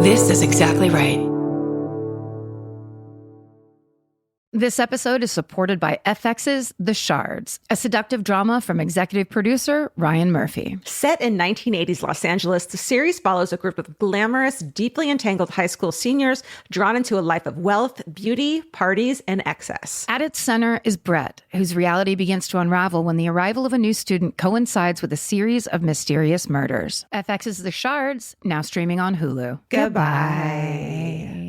This is exactly right. This episode is supported by FX's The Shards, a seductive drama from executive producer Ryan Murphy. Set in 1980s Los Angeles, the series follows a group of glamorous, deeply entangled high school seniors drawn into a life of wealth, beauty, parties, and excess. At its center is Brett, whose reality begins to unravel when the arrival of a new student coincides with a series of mysterious murders. FX's The Shards, now streaming on Hulu. Goodbye.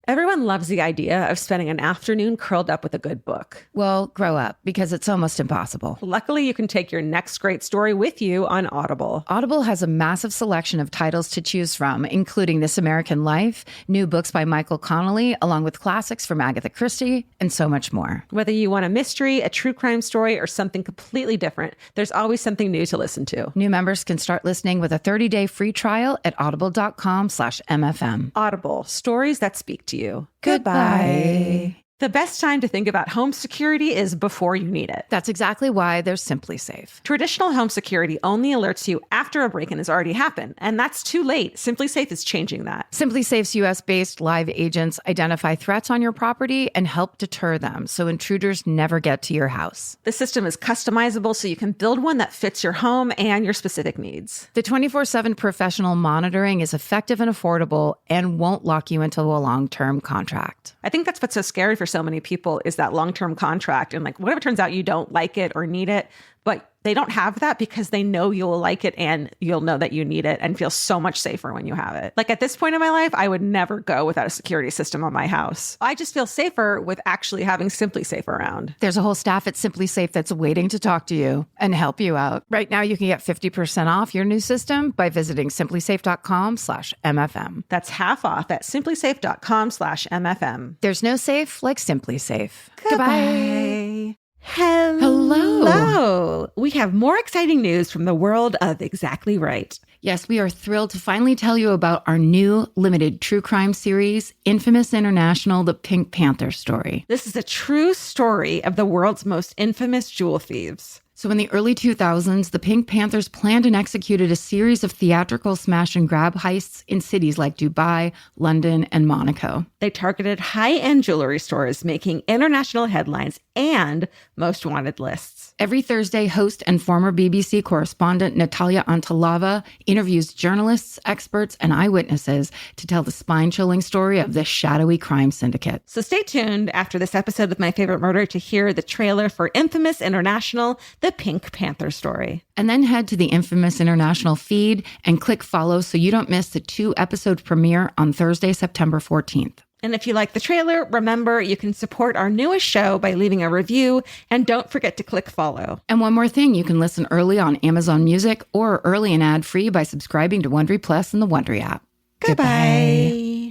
Everyone loves the idea of spending an afternoon curled up with a good book. Well, grow up, because it's almost impossible. Luckily, you can take your next great story with you on Audible. Audible has a massive selection of titles to choose from, including This American Life, new books by Michael Connelly, along with classics from Agatha Christie, and so much more. Whether you want a mystery, a true crime story, or something completely different, there's always something new to listen to. New members can start listening with a 30-day free trial at audible.com/MFM. Audible, stories that speak to you. Goodbye. The best time to think about home security is before you need it. That's exactly why there's Simply Safe. Traditional home security only alerts you after a break-in has already happened, and that's too late. Simply Safe is changing that. Simply Safe's US-based live agents identify threats on your property and help deter them so intruders never get to your house. The system is customizable so you can build one that fits your home and your specific needs. The 24/7 professional monitoring is effective and affordable and won't lock you into a long-term contract. I think that's what's so scary for so many people is that long-term contract. And like, what if it turns out you don't like it or need it, but they don't have that because they know you'll like it and you'll know that you need it and feel so much safer when you have it. Like at this point in my life, I would never go without a security system on my house. I just feel safer with actually having Simply Safe around. There's a whole staff at Simply Safe that's waiting to talk to you and help you out. Right now, you can get 50% off your new system by visiting simplysafe.com/MFM. That's half off at simplysafe.com/MFM. There's no safe like Simply Safe. Goodbye. Hello. We have more exciting news from the world of Exactly Right. Yes, we are thrilled to finally tell you about our new limited true crime series, Infamous International, The Pink Panther Story. This is a true story of the world's most infamous jewel thieves. So in the early 2000s, the Pink Panthers planned and executed a series of theatrical smash and grab heists in cities like Dubai, London, and Monaco. They targeted high-end jewelry stores, making international headlines and most wanted lists. Every Thursday, host and former BBC correspondent Natalia Antalava interviews journalists, experts, and eyewitnesses to tell the spine-chilling story of this shadowy crime syndicate. So stay tuned after this episode with My Favorite Murder to hear the trailer for Infamous International, The Pink Panther Story. And then head to the Infamous International feed and click follow so you don't miss the 2-episode premiere on Thursday, September 14th. And if you like the trailer, remember you can support our newest show by leaving a review, and don't forget to click follow. And one more thing, you can listen early on Amazon Music or early and ad-free by subscribing to Wondery Plus in the Wondery app. Goodbye.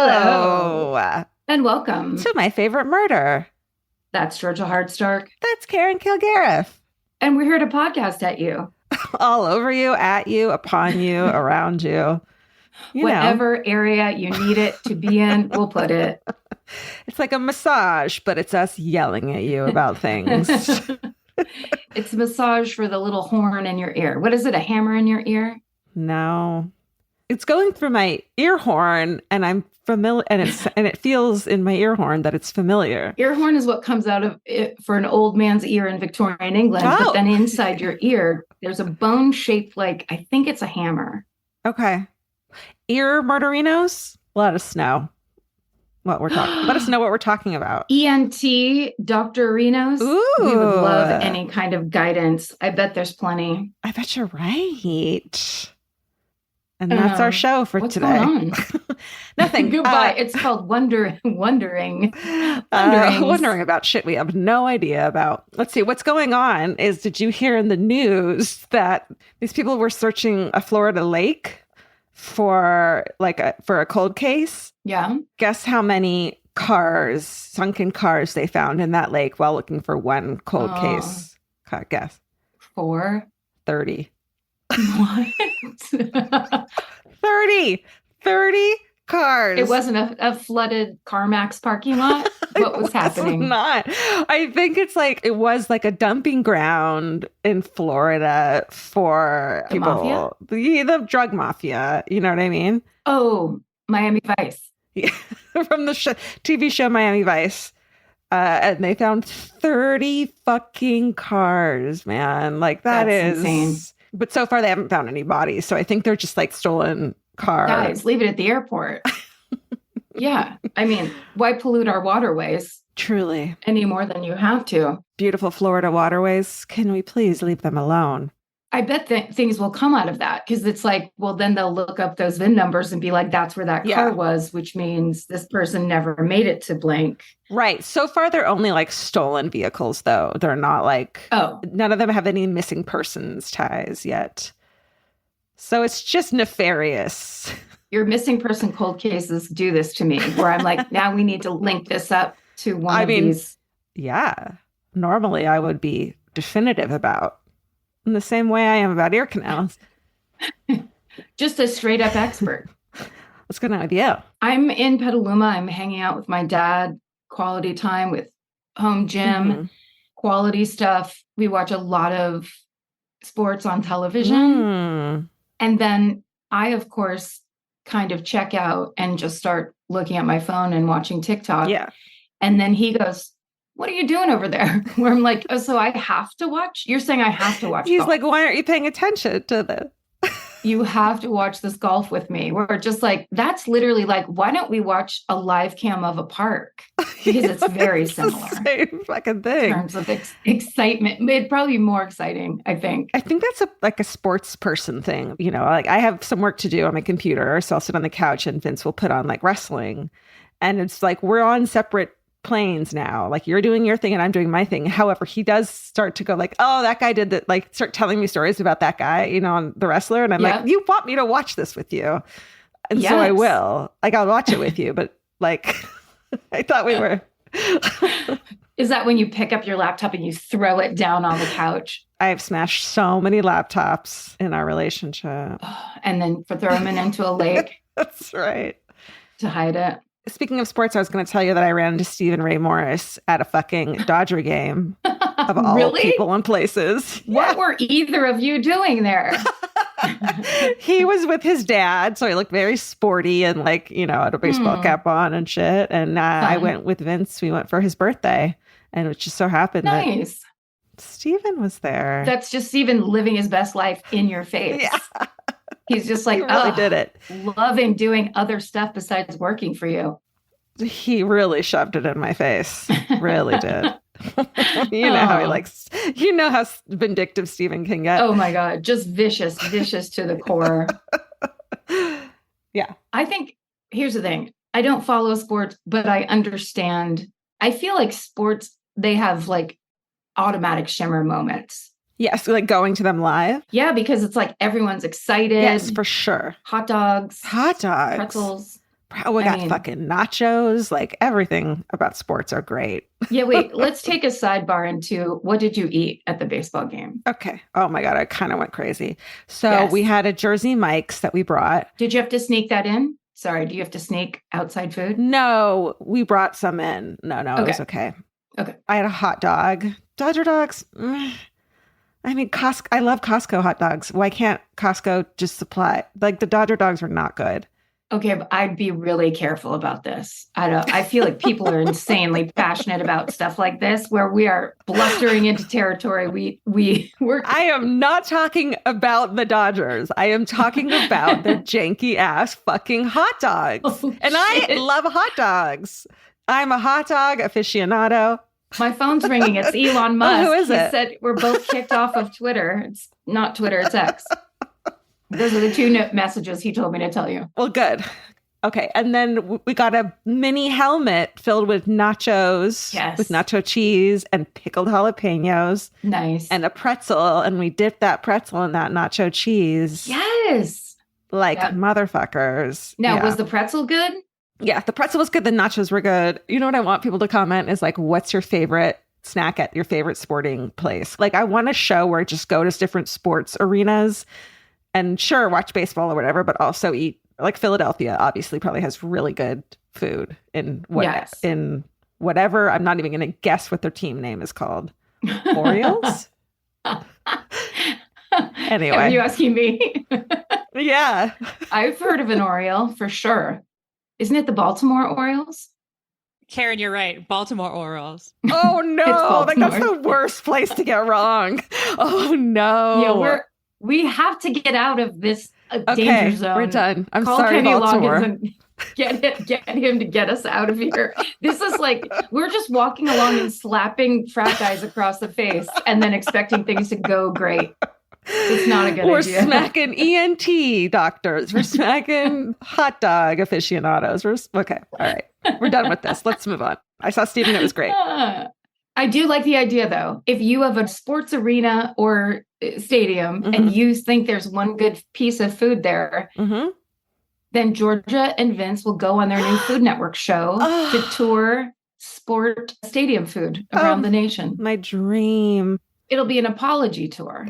Hello. And welcome To My Favorite Murder. That's Georgia Hardstark. That's Karen Kilgariff. And we're here to podcast at you. All over you, at you, upon you, around you. Whatever area you need it to be in, we'll put it. It's like a massage, but it's us yelling at you about things. It's a massage for the little horn in your ear. What is it, a hammer in your ear? No. It's going through my ear horn, and I'm familiar, and it feels in my ear horn that it's familiar. Ear horn is what comes out of it for an old man's ear in Victorian England. Oh. But then inside your ear, there's a bone shaped like, I think it's a hammer. Okay. Ear murderinos, let us know what we're talking. Let us know what we're talking about. ENT, Dr. Rinos. Ooh. We would love any kind of guidance. I bet there's plenty. I bet you're right. And that's our show for what's today. Going on? Nothing. Goodbye. It's called wondering. Wondering about shit we have no idea about. Let's see. What's going on is, did you hear in the news that these people were searching a Florida lake for a cold case? Yeah. Guess how many sunken cars they found in that lake while looking for one cold case? Guess. 4. 30. What? 30 cars. It wasn't a flooded CarMax parking lot? What was happening? It's not. I think it was like a dumping ground in Florida for The people. mafia? The drug mafia. You know what I mean? Oh, Miami Vice. Yeah. From the TV show Miami Vice. And they found 30 fucking cars, man. Like that That's is insane. But so far they haven't found any bodies. So I think they're just like stolen cars. Guys, leave it at the airport. Yeah. I mean, why pollute our waterways Truly. any more than you have to? Beautiful Florida waterways. Can we please leave them alone? I bet things will come out of that because it's like, well, then they'll look up those VIN numbers and be like, that's where that car was, which means this person never made it to blank. Right. So far, they're only like stolen vehicles, though. They're not like, none of them have any missing persons ties yet. So it's just nefarious. Your missing person cold cases do this to me, where I'm like, now we need to link this up to one of these. Yeah. Normally, I would be definitive about. In the same way I am about ear canals. Just a straight up expert. What's going on with you? I'm in Petaluma. I'm hanging out with my dad, quality time with home gym, quality stuff. We watch a lot of sports on television. And then I, of course, kind of check out and just start looking at my phone and watching TikTok. Yeah. And then he goes, what are you doing over there? Where I'm like, oh, so I have to watch? You're saying I have to watch He's golf. like, why aren't you paying attention to this? You have to watch this golf with me. We're just like, that's literally like, why don't we watch a live cam of a park? Because it's very similar. The same fucking thing. In terms of excitement. It'd probably be more exciting, I think. I think that's a sports person thing. You know, like I have some work to do on my computer, so I'll sit on the couch and Vince will put on like wrestling. And it's like, we're on separate planes now. Like you're doing your thing and I'm doing my thing. However, he does start to go like, oh, that guy did that, like start telling me stories about that guy, you know, on the wrestler. And I'm like, you want me to watch this with you. And so I will. Like I'll watch it with you, but like I thought we were. Is that when you pick up your laptop and you throw it down on the couch? I've smashed so many laptops in our relationship. And then throw them into a lake. That's right. To hide it. Speaking of sports, I was going to tell you that I ran into Stephen Ray Morris at a fucking Dodger game of all people and places. What were either of you doing there? He was with his dad, so he looked very sporty and like, you know, had a baseball cap on and shit. And I went with Vince. We went for his birthday, and it just so happened that Stephen was there. That's just Stephen living his best life in your face. Yeah. He's just like, he really did it. Loving doing other stuff besides working for you. He really shoved it in my face. Really did. You know how he likes, you know how vindictive Stephen can get. Oh my God. Just vicious to the core. Yeah. I think, here's the thing. I don't follow sports, but I understand. I feel like sports, they have like automatic shimmer moments. Yes, like going to them live. Yeah, because it's like everyone's excited. Yes, for sure. Hot dogs. Pretzels. We got fucking nachos. Like everything about sports are great. Yeah, wait, let's take a sidebar into what did you eat at the baseball game? Okay. Oh my God, I kind of went crazy. So we had a Jersey Mike's that we brought. Did you have to sneak that in? Sorry, do you have to sneak outside food? No, we brought some in. No, it was okay. Okay. I had a hot dog. Dodger dogs. I mean, I love Costco hot dogs. Why can't Costco just supply? Like the Dodger dogs are not good. Okay, but I'd be really careful about this. I feel like people are insanely passionate about stuff like this, where we are blustering into territory. We're. I am not talking about the Dodgers. I am talking about the janky ass fucking hot dogs. Oh, and I love hot dogs. I'm a hot dog aficionado. My phone's ringing. It's Elon Musk. Who is it? He said we're both kicked off of Twitter. It's not Twitter, it's X. Those are the two messages he told me to tell you. Well, good. Okay. And then we got a mini helmet filled with nachos, with nacho cheese and pickled jalapenos. Nice. And a pretzel. And we dipped that pretzel in that nacho cheese. Yes. Like motherfuckers. Now, was the pretzel good? Yeah, the pretzel was good. The nachos were good. You know what I want people to comment is like, what's your favorite snack at your favorite sporting place? Like, I want a show where I just go to different sports arenas and sure, watch baseball or whatever, but also eat. Like Philadelphia obviously probably has really good food in whatever. I'm not even going to guess what their team name is called. Orioles? Anyway. Are you asking me? Yeah. I've heard of an Oriole for sure. Isn't it the Baltimore Orioles? Karen, you're right. Baltimore Orioles. Oh no, like that's the worst place to get wrong. Oh no. Yeah, we have to get out of this danger zone. We're done. I'm Call sorry, Kenny Baltimore. Loggins and get him to get us out of here. This is like we're just walking along and slapping frat guys across the face and then expecting things to go great. It's not a good idea. We're smacking ENT doctors. We're smacking hot dog aficionados. Okay. All right. We're done with this. Let's move on. I saw Stephen. It was great. I do like the idea, though. If you have a sports arena or stadium and you think there's one good piece of food there, then Georgia and Vince will go on their new Food Network show to tour sport stadium food around the nation. My dream. It'll be an apology tour.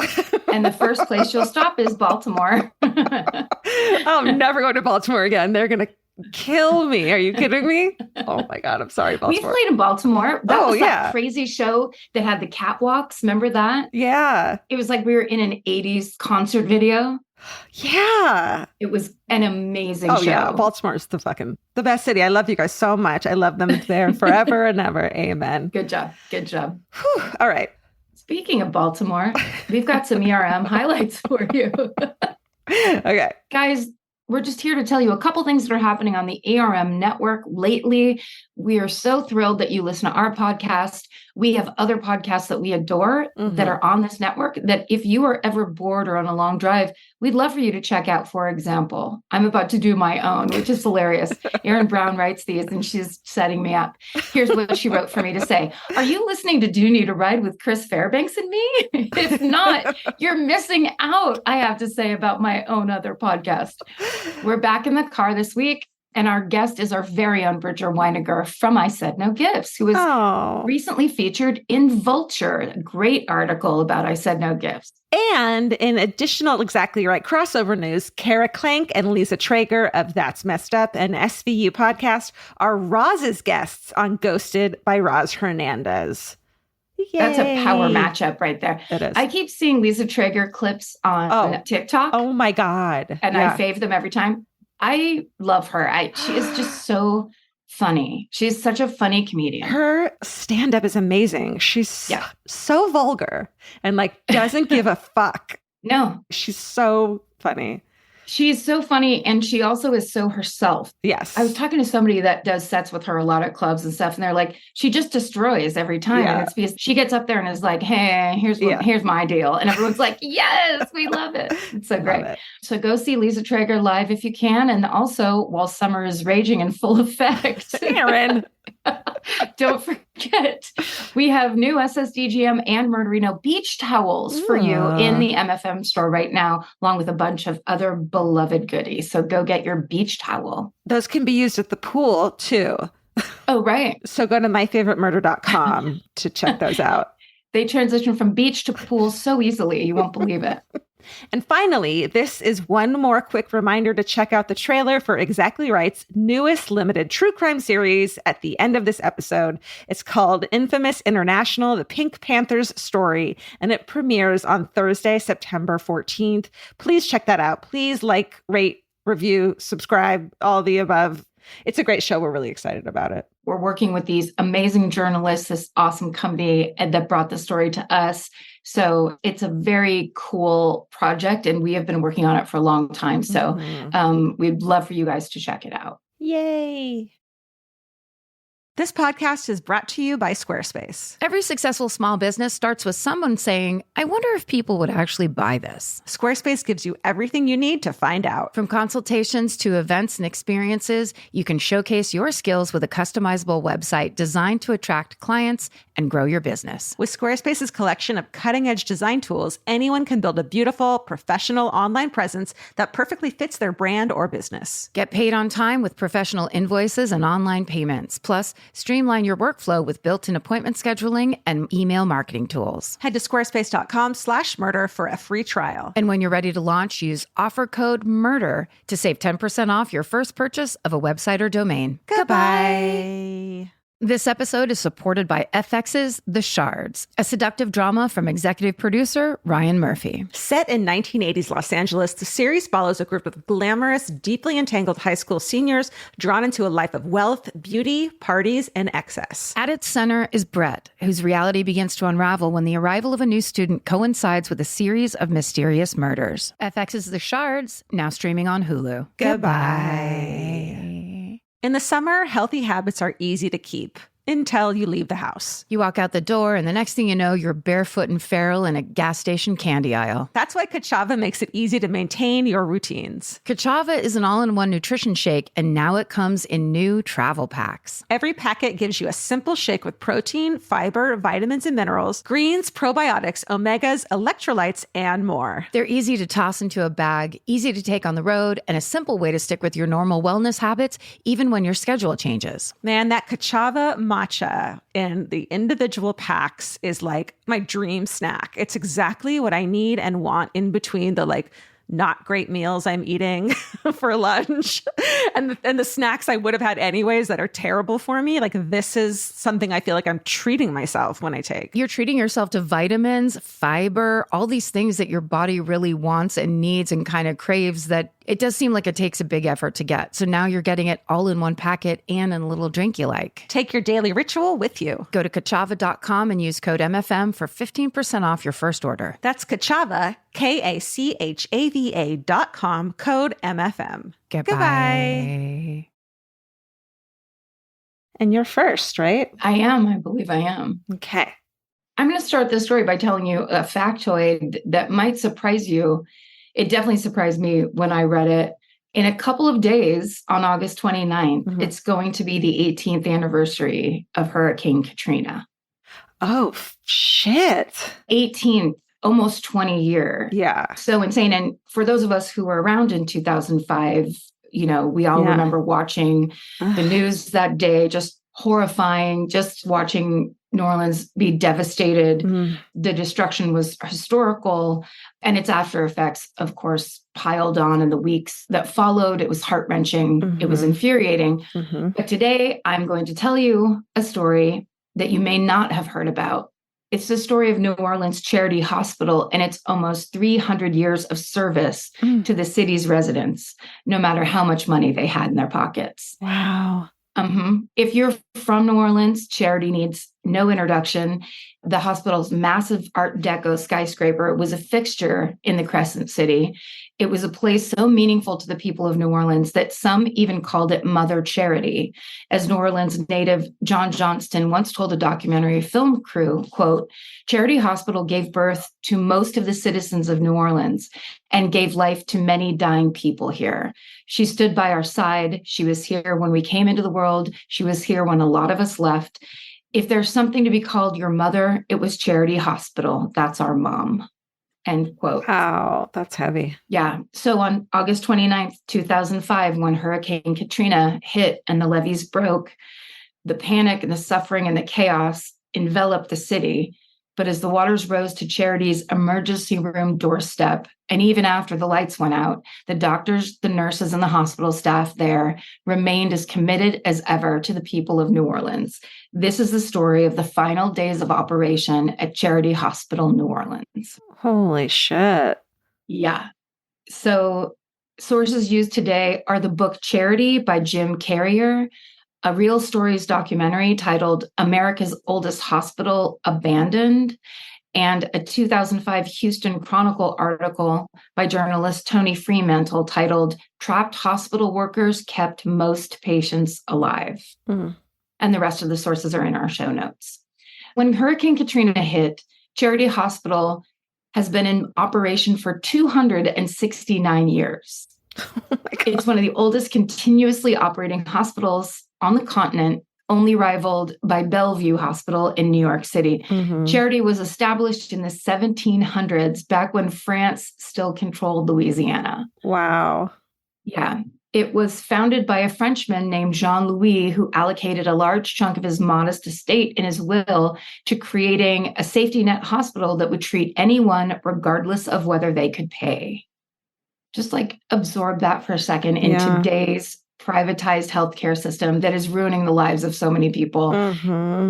And the first place you'll stop is Baltimore. I'm never going to Baltimore again. They're going to kill me. Are you kidding me? Oh my God. I'm sorry, Baltimore. We played in Baltimore. That was that crazy show that had the catwalks. Remember that? Yeah. It was like we were in an 80s concert video. Yeah. It was an amazing show. Yeah. Baltimore is the best city. I love you guys so much. I love them there forever and ever. Amen. Good job. Good job. Whew. All right. Speaking of Baltimore, we've got some ERM highlights for you. Okay. Guys, we're just here to tell you a couple things that are happening on the ARM network lately. We are so thrilled that you listen to our podcast. We have other podcasts that we adore that are on this network that if you are ever bored or on a long drive, we'd love for you to check out. For example, I'm about to do my own, which is hilarious. Erin Brown writes these and she's setting me up. Here's what she wrote for me to say. Are you listening to Do Need a Ride with Chris Fairbanks and me? If not, you're missing out, I have to say about my own other podcast. We're back in the car this week. And our guest is our very own Bridger Weiniger from I Said No Gifts, who was recently featured in Vulture, a great article about I Said No Gifts. And in additional Exactly Right crossover news, Kara Klenk and Lisa Traeger of That's Messed Up and SVU podcast are Roz's guests on Ghosted by Roz Hernandez. Yay. That's a power matchup right there. It is. I keep seeing Lisa Traeger clips on TikTok. Oh my God. And I fave them every time. I love her. She is just so funny. She's such a funny comedian. Her stand-up is amazing. She's so vulgar and like doesn't give a fuck. No. She's so funny. She's so funny. And she also is so herself. Yes. I was talking to somebody that does sets with her a lot at clubs and stuff. And they're like, she just destroys every time. And it's because she gets up there and is like, hey, here's my deal. And everyone's like, yes, we love it. It's so great. So go see Lisa Traeger live if you can. And also while summer is raging in full effect. Aaron. Don't forget, we have new SSDGM and Murderino beach towels for you in the MFM store right now, along with a bunch of other beloved goodies. So go get your beach towel. Those can be used at the pool too. Oh, right. So go to myfavoritemurder.com to check those out. They transition from beach to pool so easily, you won't believe it. And finally, this is one more quick reminder to check out the trailer for Exactly Right's newest limited true crime series at the end of this episode. It's called Infamous International, The Pink Panthers Story, and it premieres on Thursday, September 14th. Please check that out. Please like, rate, review, subscribe, all the above. It's a great show. We're really excited about it. We're working with these amazing journalists, this awesome company that brought the story to us. So it's a very cool project, and we have been working on it for a long time. So we'd love for you guys to check it out. Yay. This podcast is brought to you by Squarespace. Every successful small business starts with someone saying, I wonder if people would actually buy this. Squarespace gives you everything you need to find out. From consultations to events and experiences, you can showcase your skills with a customizable website designed to attract clients and grow your business. With Squarespace's collection of cutting-edge design tools, anyone can build a beautiful, professional online presence that perfectly fits their brand or business. Get paid on time with professional invoices and online payments. Plus, Streamline your workflow with built-in appointment scheduling and email marketing tools. Head to squarespace.com/murder for a free trial. And when you're ready to launch, use offer code MURDER to save 10% off your first purchase of a website or domain. Goodbye. This episode is supported by FX's The Shards, a seductive drama from executive producer Ryan Murphy. Set in 1980s Los Angeles, the series follows a group of glamorous, deeply entangled high school seniors drawn into a life of wealth, beauty, parties, and excess. At its center is Brett, whose reality begins to unravel when the arrival of a new student coincides with a series of mysterious murders. FX's The Shards, now streaming on Hulu. Goodbye. In the summer, healthy habits are easy to keep until you leave the house. You walk out the door, and the next thing you know, you're barefoot and feral in a gas station candy aisle. That's why Kachava makes it easy to maintain your routines. Kachava is an all-in-one nutrition shake, and now it comes in new travel packs. Every packet gives you a simple shake with protein, fiber, vitamins and minerals, greens, probiotics, omegas, electrolytes, and more. They're easy to toss into a bag, easy to take on the road, and a simple way to stick with your normal wellness habits, even when your schedule changes. Man, that Kachava matcha in the individual packs is like my dream snack. It's exactly what I need and want in between the not great meals I'm eating for lunch and the snacks I would have had anyways that are terrible for me. This is something I feel like I'm treating myself when I take. You're treating yourself to vitamins, fiber, all these things that your body really wants and needs and kind of craves that it does seem like it takes a big effort to get. So now you're getting it all in one packet and in a little drink you like. Take your daily ritual with you. Go to Kachava.com and use code MFM for 15% off your first order. That's Kachava, KACHAVA.com, code MFM. Goodbye. And you're first, right? I am. I believe I am. Okay. I'm going to start this story by telling you a factoid that might surprise you. It definitely surprised me when I read it. In a couple of days, on August 29th, it's going to be the 18th anniversary of Hurricane Katrina. Oh, shit. 18th, almost 20 year. Yeah. So insane. And for those of us who were around in 2005, we all remember watching the news that day, just horrifying, just watching New Orleans be devastated. The destruction was historical, and its after effects, of course, piled on in the weeks that followed. It was heart-wrenching. It was infuriating. But today, I'm going to tell you a story that you may not have heard about. It's the story of New Orleans Charity Hospital and its almost 300 years of service to the city's residents, no matter how much money they had in their pockets. Wow. If you're from New Orleans, Charity needs no introduction. The hospital's massive Art Deco skyscraper was a fixture in the Crescent City. It was a place so meaningful to the people of New Orleans that some even called it Mother Charity. As New Orleans native John Johnston once told a documentary film crew, quote, "Charity Hospital gave birth to most of the citizens of New Orleans and gave life to many dying people here. She stood by our side. She was here when we came into the world. She was here when a lot of us left. If there's something to be called your mother, it was Charity Hospital. That's our mom." End quote. Wow, that's heavy. Yeah. So on August 29th, 2005, when Hurricane Katrina hit and the levees broke, the panic and the suffering and the chaos enveloped the city. But as the waters rose to Charity's emergency room doorstep, and even after the lights went out, the doctors, the nurses, and the hospital staff there remained as committed as ever to the people of New Orleans. This is the story of the final days of operation at Charity Hospital, New Orleans. Holy shit. Yeah. So sources used today are the book Charity by Jim Carrier, a Real Stories documentary titled America's Oldest Hospital Abandoned, and a 2005 Houston Chronicle article by journalist Tony Fremantle titled Trapped Hospital Workers Kept Most Patients Alive. And the rest of the sources are in our show notes. When Hurricane Katrina hit, Charity Hospital has been in operation for 269 years. Oh It's one of the oldest continuously operating hospitals on the continent, only rivaled by Bellevue Hospital in New York City. Charity was established in the 1700s, back when France still controlled Louisiana. Wow. Yeah. It was founded by a Frenchman named Jean-Louis, who allocated a large chunk of his modest estate in his will to creating a safety net hospital that would treat anyone regardless of whether they could pay. Just like absorb that for a second in today's privatized healthcare system that is ruining the lives of so many people.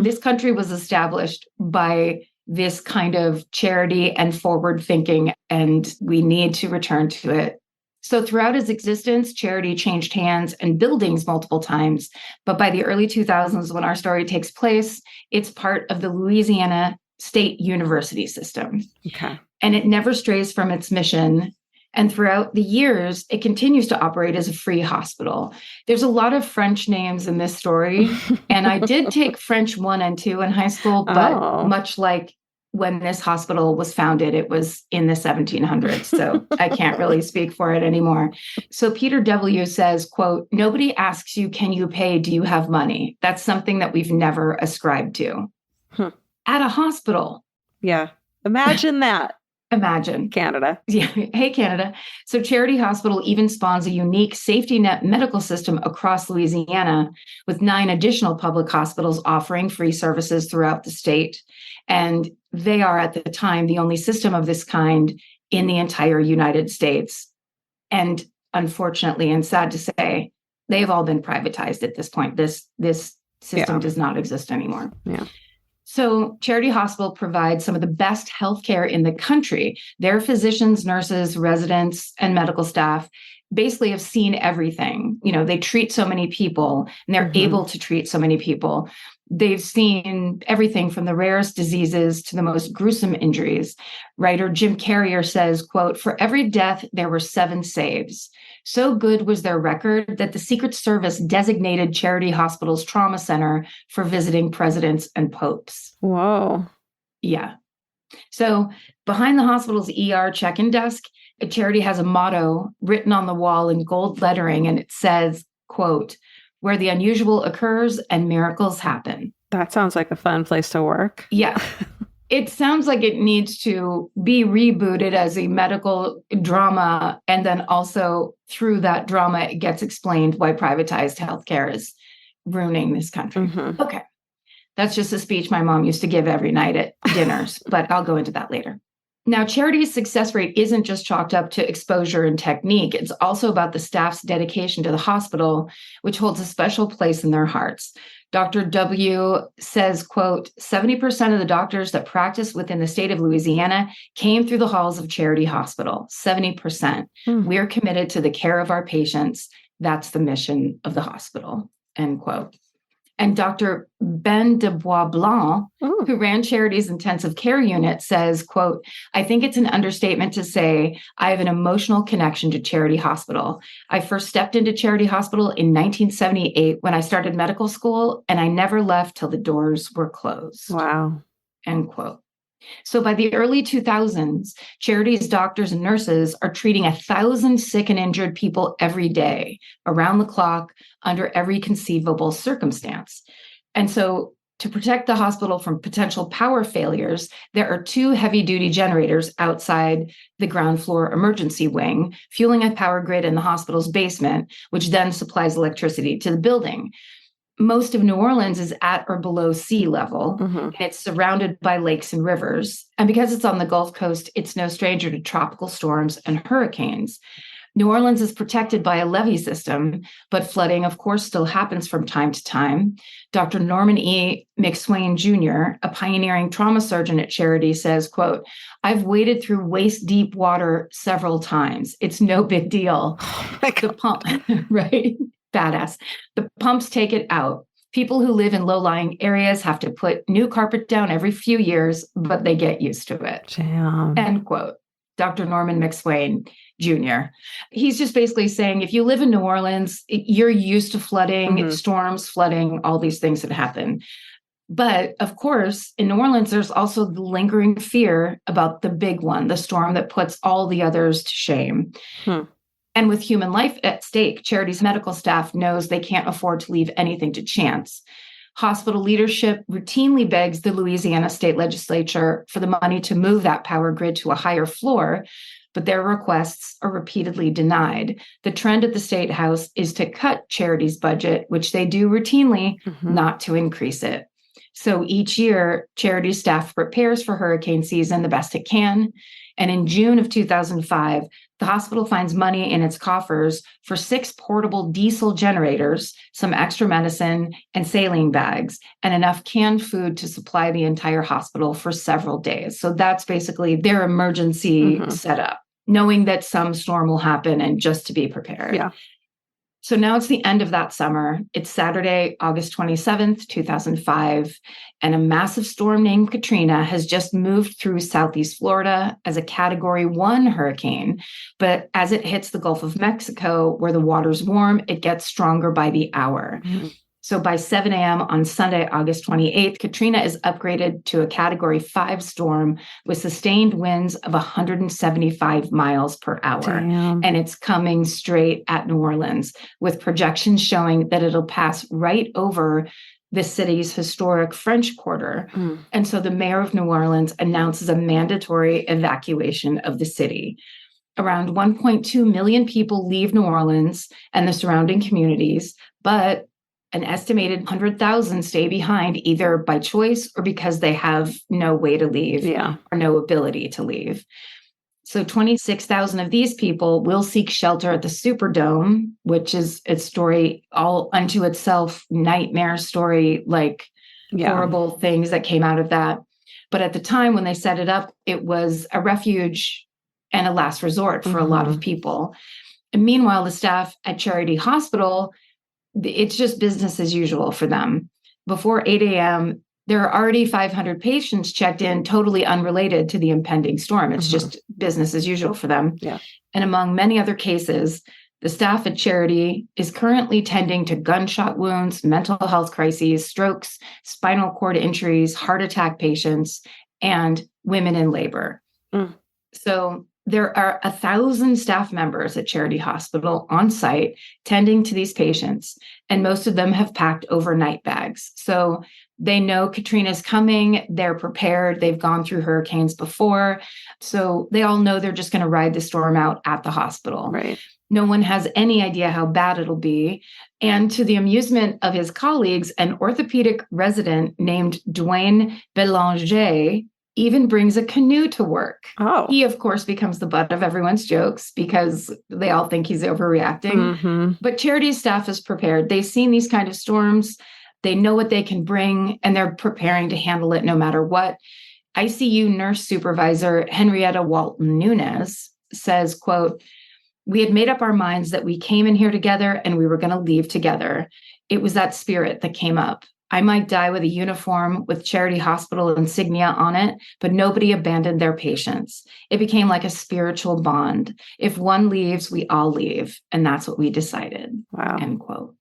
This country was established by this kind of charity and forward thinking, and we need to return to it. So throughout its existence, charity changed hands and buildings multiple times. But by the early 2000s, when our story takes place, it's part of the Louisiana State University system. Okay. And it never strays from its mission. And throughout the years, it continues to operate as a free hospital. There's a lot of French names in this story. And I did take French 1 and 2 in high school, but much like when this hospital was founded, it was in the 1700s. So I can't really speak for it anymore. So Peter W. says, quote, "Nobody asks you, can you pay? Do you have money?" That's something that we've never ascribed to. At a hospital. Yeah. Imagine that. Imagine. Canada. Yeah. Hey, Canada. So Charity Hospital even spawns a unique safety net medical system across Louisiana, with 9 additional public hospitals offering free services throughout the state. And they are at the time the only system of this kind in the entire United States. And unfortunately, and sad to say, they have all been privatized at this point. This system does not exist anymore. Yeah. So Charity Hospital provides some of the best healthcare in the country. Their physicians, nurses, residents, and medical staff basically have seen everything. You know, they treat so many people, and they're able to treat so many people. They've seen everything from the rarest diseases to the most gruesome injuries. Writer Jim Carrier says, quote, "For every death, there were 7 saves. So good was their record that the Secret Service designated Charity Hospital's trauma center for visiting presidents and popes." Whoa. Yeah. So behind the hospital's ER check-in desk, Charity has a motto written on the wall in gold lettering, and it says, quote, "Where the unusual occurs and miracles happen." That sounds like a fun place to work. Yeah. It sounds like it needs to be rebooted as a medical drama. And then also through that drama, it gets explained why privatized healthcare is ruining this country. Okay. That's just a speech my mom used to give every night at dinners, but I'll go into that later. Now, Charity's success rate isn't just chalked up to exposure and technique. It's also about the staff's dedication to the hospital, which holds a special place in their hearts. Dr. W. says, quote, 70% of the doctors that practice within the state of Louisiana came through the halls of Charity Hospital. 70%. We're committed to the care of our patients. That's the mission of the hospital, end quote. And Dr. Ben de Bois Blanc, who ran Charity's intensive care unit, says, quote, "I think it's an understatement to say I have an emotional connection to Charity Hospital. I first stepped into Charity Hospital in 1978 when I started medical school, and I never left till the doors were closed." Wow. End quote. So by the early 2000s, Charity's doctors and nurses are treating 1,000 sick and injured people every day, around the clock, under every conceivable circumstance. And so to protect the hospital from potential power failures, there are 2 heavy-duty generators outside the ground floor emergency wing, fueling a power grid in the hospital's basement, which then supplies electricity to the building. Most of New Orleans is at or below sea level, and it's surrounded by lakes and rivers. And because it's on the Gulf Coast, it's no stranger to tropical storms and hurricanes. New Orleans is protected by a levee system, but flooding, of course, still happens from time to time. Dr. Norman E. McSwain Jr., a pioneering trauma surgeon at Charity, says, quote, "I've waded through waist-deep water several times. It's no big deal." The pump, right? Badass. The pumps take it out. People who live in low-lying areas have to put new carpet down every few years, but they get used to it. Damn. End quote. Dr. Norman McSwain Jr. He's just basically saying, if you live in New Orleans, you're used to flooding, storms, flooding, all these things that happen. But of course, in New Orleans, there's also the lingering fear about the big one, the storm that puts all the others to shame. And with human life at stake, Charity's medical staff knows they can't afford to leave anything to chance. Hospital leadership routinely begs the Louisiana state legislature for the money to move that power grid to a higher floor. but their requests are repeatedly denied. The trend at the State House is to cut charity's budget, which they do routinely, not to increase it. So each year, charity staff prepares for hurricane season the best it can. And in June of 2005, the hospital finds money in its coffers for 6 portable diesel generators, some extra medicine, and saline bags, and enough canned food to supply the entire hospital for several days. So that's basically their emergency setup, knowing that some storm will happen and just to be prepared. Yeah. So now it's the end of that summer. It's Saturday, August 27th, 2005, and a massive storm named Katrina has just moved through Southeast Florida as a Category 1 hurricane. But as it hits the Gulf of Mexico, where the water's warm, it gets stronger by the hour. So by 7 a.m. on Sunday, August 28th, Katrina is upgraded to a Category 5 storm with sustained winds of 175 miles per hour. Damn. And it's coming straight at New Orleans, with projections showing that it'll pass right over the city's historic French Quarter. And so the mayor of New Orleans announces a mandatory evacuation of the city. Around 1.2 million people leave New Orleans and the surrounding communities, but an estimated 100,000 stay behind either by choice or because they have no way to leave or no ability to leave. So 26,000 of these people will seek shelter at the Superdome, which is a story all unto itself, nightmare story, like horrible things that came out of that. But at the time when they set it up, it was a refuge and a last resort for a lot of people. And meanwhile, the staff at Charity Hospital, it's just business as usual for them. Before 8 a.m., there are already 500 patients checked in, totally unrelated to the impending storm. It's just business as usual for them. Yeah. And among many other cases, the staff at Charity is currently tending to gunshot wounds, mental health crises, strokes, spinal cord injuries, heart attack patients, and women in labor. So there are 1,000 staff members at Charity Hospital on site tending to these patients, and most of them have packed overnight bags. So they know Katrina's coming, they're prepared, they've gone through hurricanes before. So they all know they're just going to ride the storm out at the hospital. Right. No one has any idea how bad it'll be. And to the amusement of his colleagues, an orthopedic resident named Dwayne Belanger even brings a canoe to work. Oh. He, of course, becomes the butt of everyone's jokes because they all think he's overreacting. But Charity's staff is prepared. They've seen these kind of storms. They know what they can bring, and they're preparing to handle it no matter what. ICU nurse supervisor Henrietta Walton Nunes says, quote, "We had made up our minds that we came in here together and we were going to leave together. It was that spirit that came up. I might die with a uniform with Charity Hospital insignia on it, but nobody abandoned their patients. It became like a spiritual bond. If one leaves, we all leave. And that's what we decided." Wow. End quote.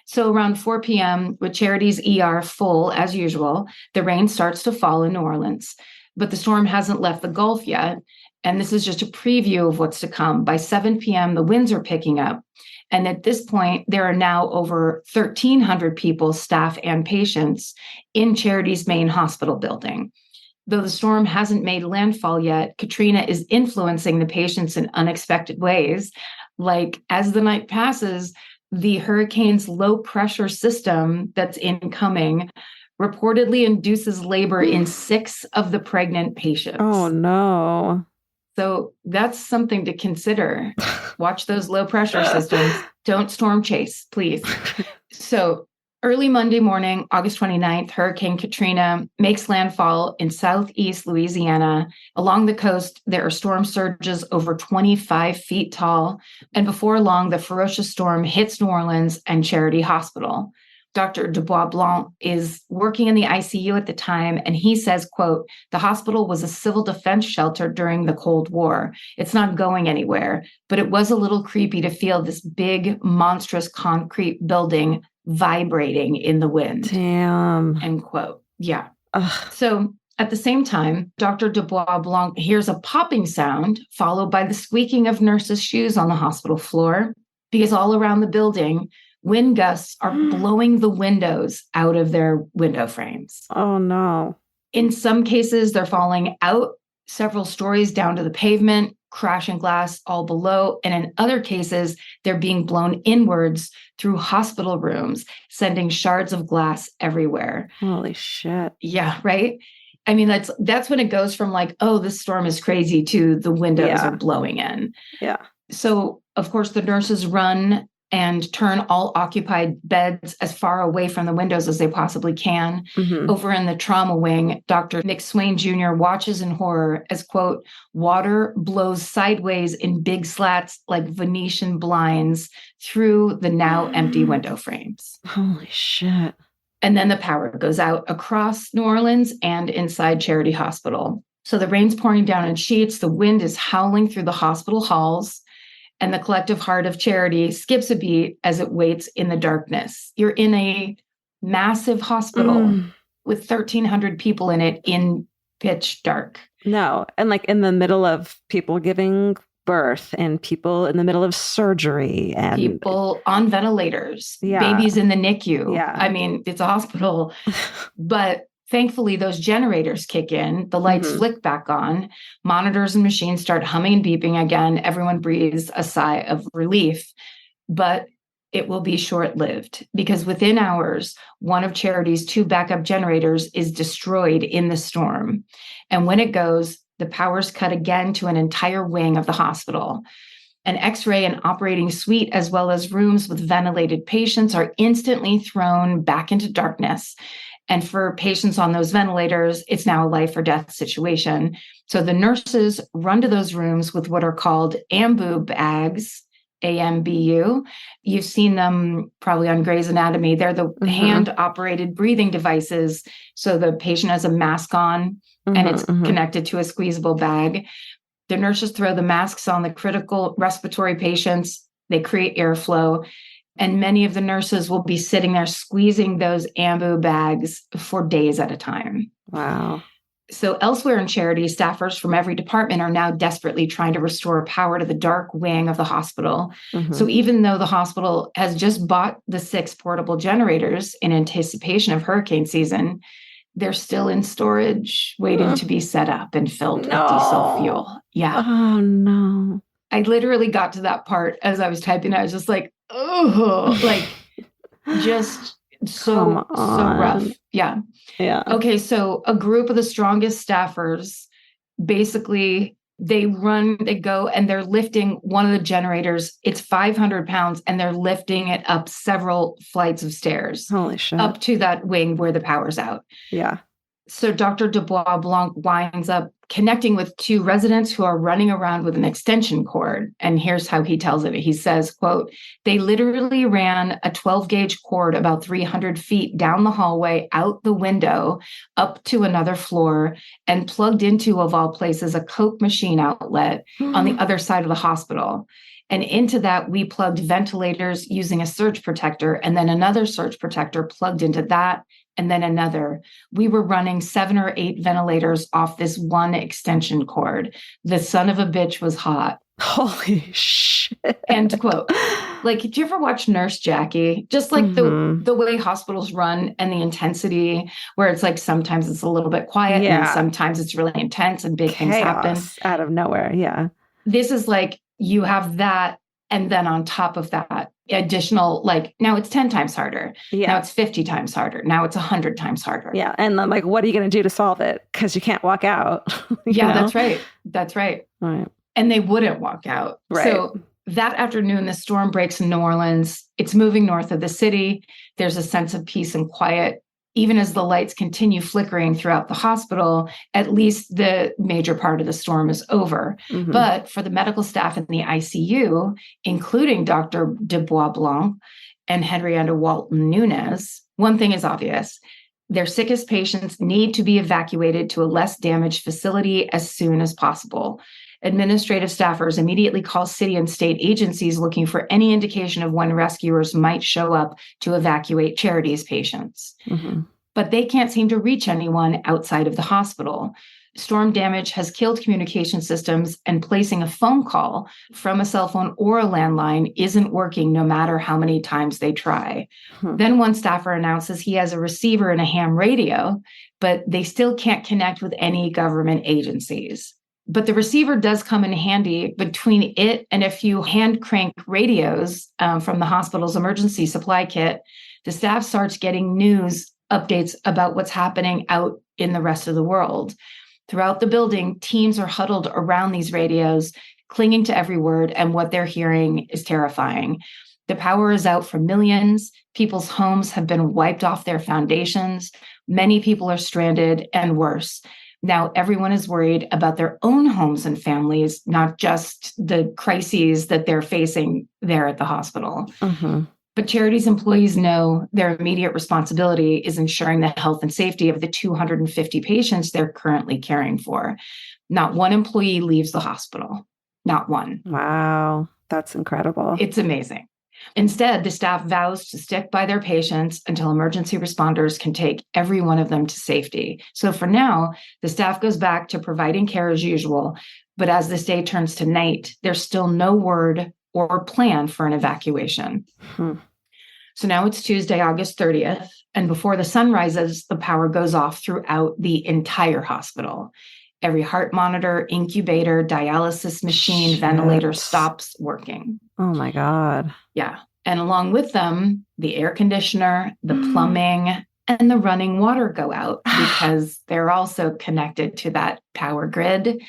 So around 4 p.m., with Charity's ER full as usual, the rain starts to fall in New Orleans. But the storm hasn't left the Gulf yet. And this is just a preview of what's to come. By 7 p.m., the winds are picking up. And at this point, there are now over 1,300 people, staff and patients, in Charity's main hospital building. Though the storm hasn't made landfall yet, Katrina is influencing the patients in unexpected ways. Like, as the night passes, the hurricane's low pressure system that's incoming reportedly induces labor in 6 of the pregnant patients. Oh, no. So that's something to consider. Watch those low pressure systems. Don't storm chase, please. So early Monday morning, August 29th, Hurricane Katrina makes landfall in southeast Louisiana. Along the coast, there are storm surges over 25 feet tall. And before long, the ferocious storm hits New Orleans and Charity Hospital. Dr. Dubois Blanc is working in the ICU at the time, and he says, quote, "The hospital was a civil defense shelter during the Cold War. It's not going anywhere, but it was a little creepy to feel this big, monstrous concrete building vibrating in the wind." Damn. End quote. Yeah. Ugh. So at the same time, Dr. Dubois Blanc hears a popping sound followed by the squeaking of nurses' shoes on the hospital floor, because all around the building, wind gusts are blowing the windows out of their window frames. Oh, no. In some cases, they're falling out several stories down to the pavement, crashing glass all below. And in other cases, they're being blown inwards through hospital rooms, sending shards of glass everywhere. Holy shit. Yeah, right? I mean, that's when it goes from like, oh, this storm is crazy to the windows are blowing in. Yeah. So, of course, the nurses run and turn all occupied beds as far away from the windows as they possibly can. Over in the trauma wing, Dr. Nick Swain Jr. watches in horror as, quote, water blows sideways in big slats like Venetian blinds through the now empty window frames. Holy shit. And then the power goes out across New Orleans and inside Charity Hospital. So the rain's pouring down in sheets, the wind is howling through the hospital halls, and the collective heart of Charity skips a beat as it waits in the darkness. You're in a massive hospital with 1,300 people in it in pitch dark. No. And like in the middle of people giving birth and people in the middle of surgery and people on ventilators, babies in the NICU. Yeah. I mean, it's a hospital, but thankfully those generators kick in, the lights flick back on, monitors and machines start humming and beeping again. Everyone breathes a sigh of relief, but it will be short-lived because within hours, one of Charity's 2 backup generators is destroyed in the storm. And when it goes, the power's cut again to an entire wing of the hospital. An X-ray and operating suite, as well as rooms with ventilated patients, are instantly thrown back into darkness. And for patients on those ventilators, it's now a life or death situation. So the nurses run to those rooms with what are called AMBU bags, AMBU. You've seen them probably on Grey's Anatomy. They're the hand-operated breathing devices. So the patient has a mask on and it's connected to a squeezable bag. The nurses throw the masks on the critical respiratory patients. They create airflow. And many of the nurses will be sitting there squeezing those AMBU bags for days at a time. Wow. So elsewhere in Charity, staffers from every department are now desperately trying to restore power to the dark wing of the hospital. So even though the hospital has just bought the 6 portable generators in anticipation of hurricane season, they're still in storage, waiting to be set up and filled with diesel fuel. Yeah. Oh, no. I literally got to that part as I was typing. I was just like, oh, like just so rough. Yeah. Yeah. Okay. So a group of the strongest staffers, basically they go and they're lifting one of the generators. It's 500 pounds and they're lifting it up several flights of stairs. Holy shit. Up to that wing where the power's out. Yeah. So Dr. Dubois Blanc winds up connecting with 2 residents who are running around with an extension cord. And here's how he tells it. He says, quote, they literally ran a 12-gauge cord about 300 feet down the hallway, out the window, up to another floor, and plugged into, of all places, a Coke machine outlet on the other side of the hospital. And into that, we plugged ventilators using a surge protector, and then another surge protector plugged into that, and then another. We were running 7 or 8 ventilators off this one extension cord. The son of a bitch was hot. Holy shit. End quote. Like, did you ever watch Nurse Jackie? Just like the way hospitals run and the intensity, where it's like sometimes it's a little bit quiet and sometimes it's really intense and big things happen. Out of nowhere. Yeah. This is like you have that. And then on top of that, additional, like now it's 10 times harder. Yeah. Now it's 50 times harder. Now it's 100 times harder. Yeah. And then like, what are you going to do to solve it? Because you can't walk out. Yeah, know? That's right. That's right. Right. And they wouldn't walk out. Right. So that afternoon, the storm breaks in New Orleans. It's moving north of the city. There's a sense of peace and quiet. Even as the lights continue flickering throughout the hospital, at least the major part of the storm is over. But for the medical staff in the ICU, including Dr. Dubois Blanc and Henrietta Walton Nunez, one thing is obvious. Their sickest patients need to be evacuated to a less damaged facility as soon as possible. Administrative staffers immediately call city and state agencies looking for any indication of when rescuers might show up to evacuate Charity's patients. But they can't seem to reach anyone outside of the hospital. Storm damage has killed communication systems, and placing a phone call from a cell phone or a landline isn't working no matter how many times they try. Then one staffer announces he has a receiver and a ham radio, but they still can't connect with any government agencies. But the receiver does come in handy. Between it and a few hand crank radios from the hospital's emergency supply kit, the staff starts getting news updates about what's happening out in the rest of the world. Throughout the building, teams are huddled around these radios, clinging to every word, and what they're hearing is terrifying. The power is out for millions. People's homes have been wiped off their foundations. Many people are stranded, and worse. Now everyone is worried about their own homes and families, not just the crises that they're facing there at the hospital. But Charity's employees know their immediate responsibility is ensuring the health and safety of the 250 patients they're currently caring for. Not one employee leaves the hospital. Not one. Wow. That's incredible. It's amazing. Instead, the staff vows to stick by their patients until emergency responders can take every one of them to safety. So for now, the staff goes back to providing care as usual. But as this day turns to night, there's still no word or plan for an evacuation. So now it's Tuesday, August 30th. And before the sun rises, the power goes off throughout the entire hospital. Every heart monitor, incubator, dialysis machine, ventilator stops working. Oh my God. Yeah. And along with them, the air conditioner, the plumbing, and the running water go out because they're also connected to that power grid.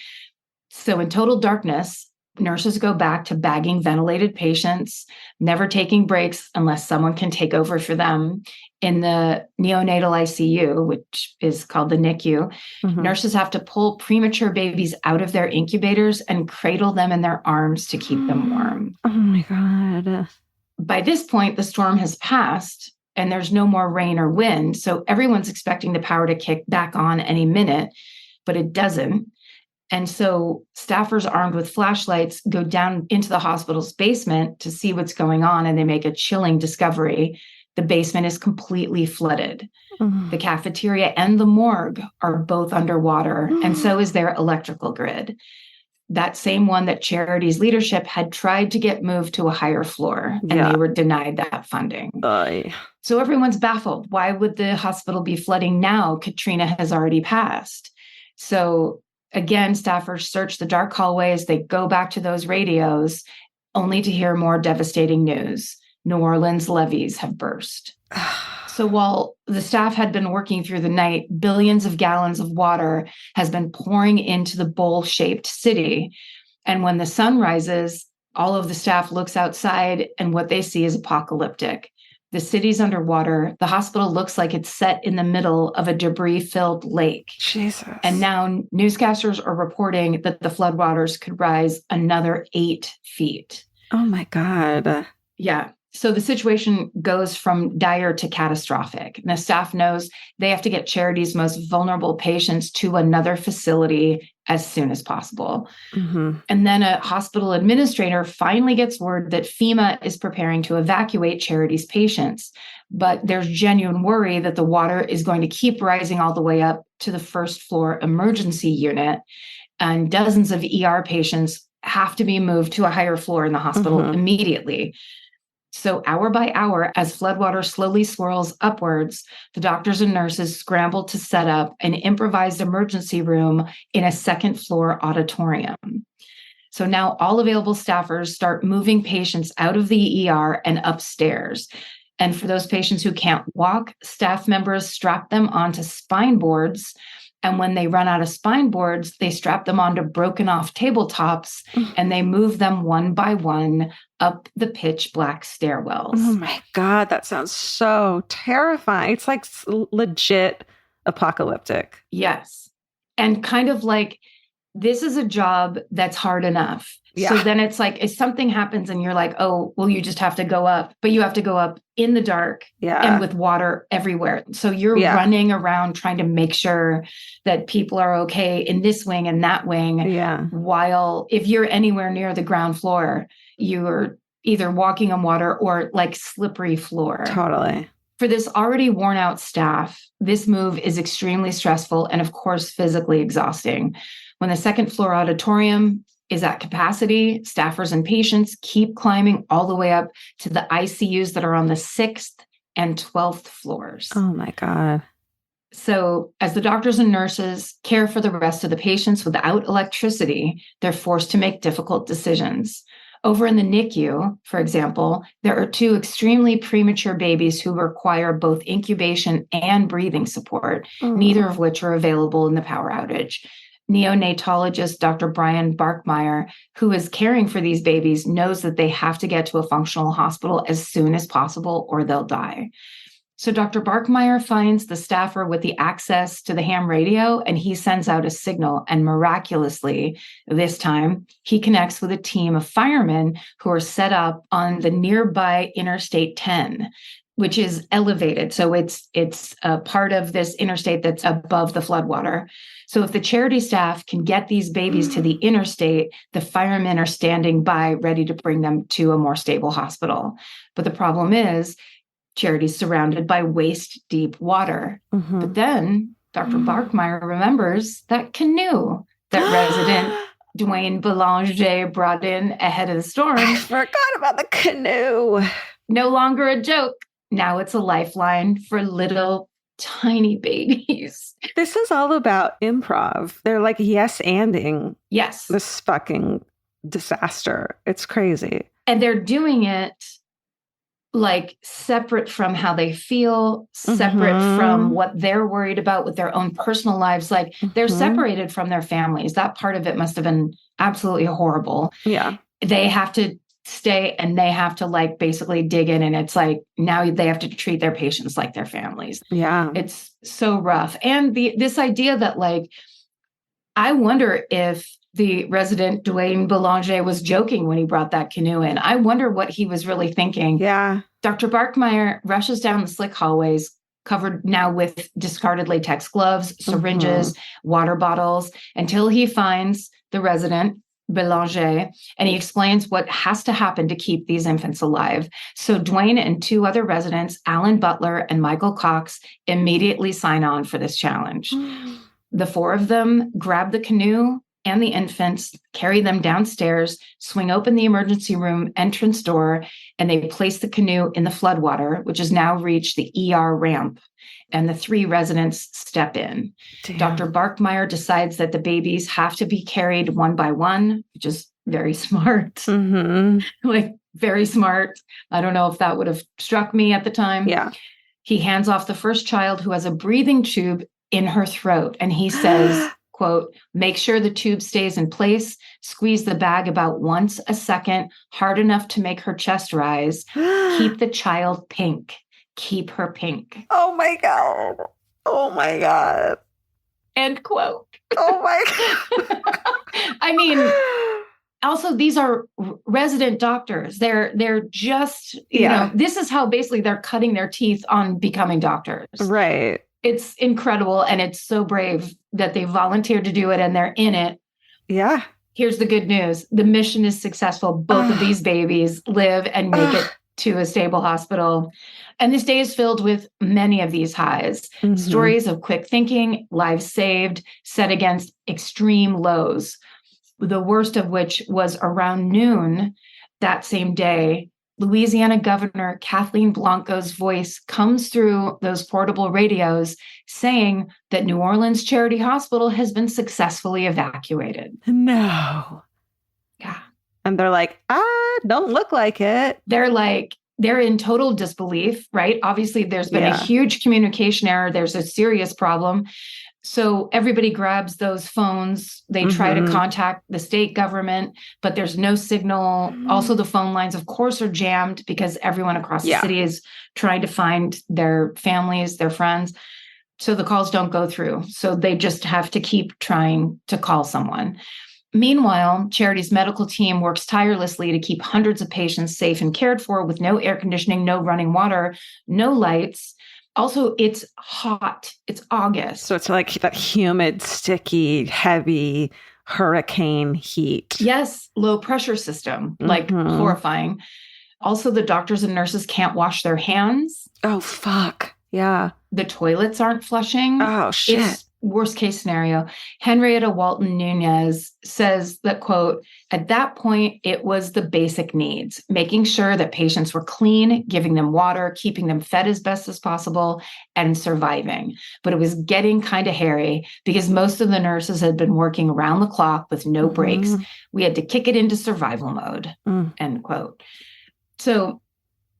So in total darkness, nurses go back to bagging ventilated patients, never taking breaks unless someone can take over for them. In the neonatal ICU, which is called the NICU, nurses have to pull premature babies out of their incubators and cradle them in their arms to keep them warm. Oh my God. By this point, the storm has passed and there's no more rain or wind. So everyone's expecting the power to kick back on any minute, but it doesn't. And so staffers armed with flashlights go down into the hospital's basement to see what's going on, and they make a chilling discovery. The basement is completely flooded. The cafeteria and the morgue are both underwater, and so is their electrical grid. That same one that Charity's leadership had tried to get moved to a higher floor, and they were denied that funding. So everyone's baffled. Why would the hospital be flooding now? Katrina has already passed. So again, staffers search the dark hallways. They go back to those radios only to hear more devastating news. New Orleans levees have burst. So while the staff had been working through the night, billions of gallons of water has been pouring into the bowl-shaped city. And when the sun rises, all of the staff looks outside and what they see is apocalyptic. The city's underwater. The hospital looks like it's set in the middle of a debris-filled lake. Jesus. And now newscasters are reporting that the floodwaters could rise another 8 feet. Oh my God. Yeah. So the situation goes from dire to catastrophic. And the staff knows they have to get Charity's most vulnerable patients to another facility as soon as possible. And then a hospital administrator finally gets word that FEMA is preparing to evacuate Charity's patients. But there's genuine worry that the water is going to keep rising all the way up to the first floor emergency unit. And dozens of ER patients have to be moved to a higher floor in the hospital immediately. So hour by hour, as floodwater slowly swirls upwards, the doctors and nurses scramble to set up an improvised emergency room in a second floor auditorium. So now all available staffers start moving patients out of the ER and upstairs. And for those patients who can't walk, staff members strap them onto spine boards. And when they run out of spine boards, they strap them onto broken off tabletops and they move them one by one up the pitch black stairwells. Oh my God, that sounds so terrifying. It's like legit apocalyptic. Yes. And kind of like, this is a job that's hard enough. Yeah. So then it's like, if something happens and you're like, oh, well, you just have to go up, but you have to go up in the dark and with water everywhere. So you're running around trying to make sure that people are okay in this wing and that wing. While if you're anywhere near the ground floor, you're either walking on water or like slippery floor. Totally. For this already worn out staff, this move is extremely stressful and of course, physically exhausting. When the second floor auditorium is at capacity, staffers and patients keep climbing all the way up to the ICUs that are on the 6th and 12th floors. Oh my God. So, as the doctors and nurses care for the rest of the patients without electricity, they're forced to make difficult decisions. Over in the NICU, for example, there are 2 extremely premature babies who require both incubation and breathing support, neither of which are available in the power outage. Neonatologist Dr. Brian Barkmeyer, who is caring for these babies, knows that they have to get to a functional hospital as soon as possible or they'll die. So Dr. Barkmeyer finds the staffer with the access to the ham radio, and he sends out a signal. And miraculously, this time, he connects with a team of firemen who are set up on the nearby Interstate 10, which is elevated. So it's a part of this interstate that's above the floodwater. So if the charity staff can get these babies to the interstate, the firemen are standing by ready to bring them to a more stable hospital. But the problem is, charity's surrounded by waist-deep water. But then Dr. Barkmeyer remembers that canoe that resident Dwayne Belanger brought in ahead of the storm. I forgot about the canoe. No longer a joke. Now it's a lifeline for little tiny babies. This is all about improv. They're like yes-anding Yes. this fucking disaster. It's crazy. And they're doing it like separate from how they feel, separate from what they're worried about with their own personal lives. Like they're separated from their families. That part of it must have been absolutely horrible. Yeah. They have to stay and they have to like basically dig in. And it's like now they have to treat their patients like their families. Yeah. It's so rough. And this idea that like, I wonder if the resident Dwayne Belanger was joking when he brought that canoe in. I wonder what he was really thinking. Yeah. Dr. Barkmeyer rushes down the slick hallways, covered now with discarded latex gloves, syringes, water bottles, until he finds the resident Belanger, and he explains what has to happen to keep these infants alive. So Dwayne and 2 other residents, Alan Butler and Michael Cox, immediately sign on for this challenge. The 4 of them grab the canoe and the infants, carry them downstairs, swing open the emergency room entrance door, and they place the canoe in the floodwater, which has now reached the ER ramp. And the 3 residents step in. Damn. Dr. Barkmeyer decides that the babies have to be carried one by one, which is very smart. Like, very smart. I don't know if that would have struck me at the time. Yeah. He hands off the first child who has a breathing tube in her throat. And he says, quote, make sure the tube stays in place, squeeze the bag about once a second, hard enough to make her chest rise. Keep the child pink. Keep her pink. Oh my God. Oh my God. End quote. Oh my God. I mean, also, these are resident doctors. They're just, you know, this is how basically they're cutting their teeth on becoming doctors. Right. It's incredible. And it's so brave that they volunteered to do it and they're in it. Yeah. Here's the good news. The mission is successful. Both of these babies live and make it to a stable hospital. And this day is filled with many of these highs. Stories of quick thinking, lives saved, set against extreme lows. The worst of which was around noon that same day. Louisiana Governor Kathleen Blanco's voice comes through those portable radios saying that New Orleans Charity Hospital has been successfully evacuated. No. Yeah. And they're like, don't look like it. They're in total disbelief, right? Obviously, there's been a huge communication error. There's a serious problem. So everybody grabs those phones. They try to contact the state government, but there's no signal. Also, the phone lines, of course, are jammed because everyone across the city is trying to find their families, their friends. So the calls don't go through. So they just have to keep trying to call someone. Meanwhile, Charity's medical team works tirelessly to keep hundreds of patients safe and cared for with no air conditioning, no running water, no lights. Also, it's hot. It's August. So it's like that humid, sticky, heavy hurricane heat. Yes, low pressure system, like horrifying. Also, the doctors and nurses can't wash their hands. Oh, fuck. Yeah. The toilets aren't flushing. Oh, shit. It's worst case scenario, Henrietta Walton Nunez says that, quote, at that point, it was the basic needs, making sure that patients were clean, giving them water, keeping them fed as best as possible, and surviving. But it was getting kind of hairy because most of the nurses had been working around the clock with no breaks. We had to kick it into survival mode, end quote. So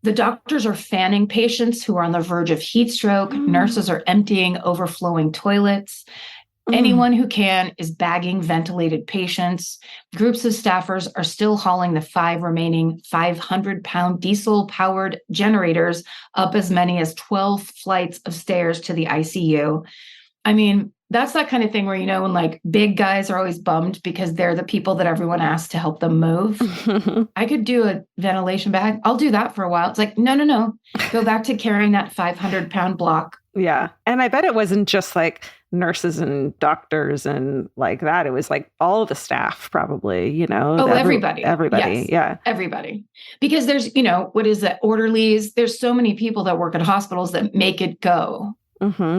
the doctors are fanning patients who are on the verge of heat stroke. Nurses are emptying overflowing toilets. Anyone who can is bagging ventilated patients. Groups of staffers are still hauling the 5 remaining 500-pound diesel-powered generators up as many as 12 flights of stairs to the ICU. I mean, that's that kind of thing where, when like big guys are always bummed because they're the people that everyone asks to help them move. I could do a ventilation bag. I'll do that for a while. It's like, no. Go back to carrying that 500-pound block. Yeah. And I bet it wasn't just like nurses and doctors and like that. It was like all the staff probably, Oh, everybody. Everybody. Yes, yeah. Everybody. Because there's, what is that? Orderlies. There's so many people that work at hospitals that make it go.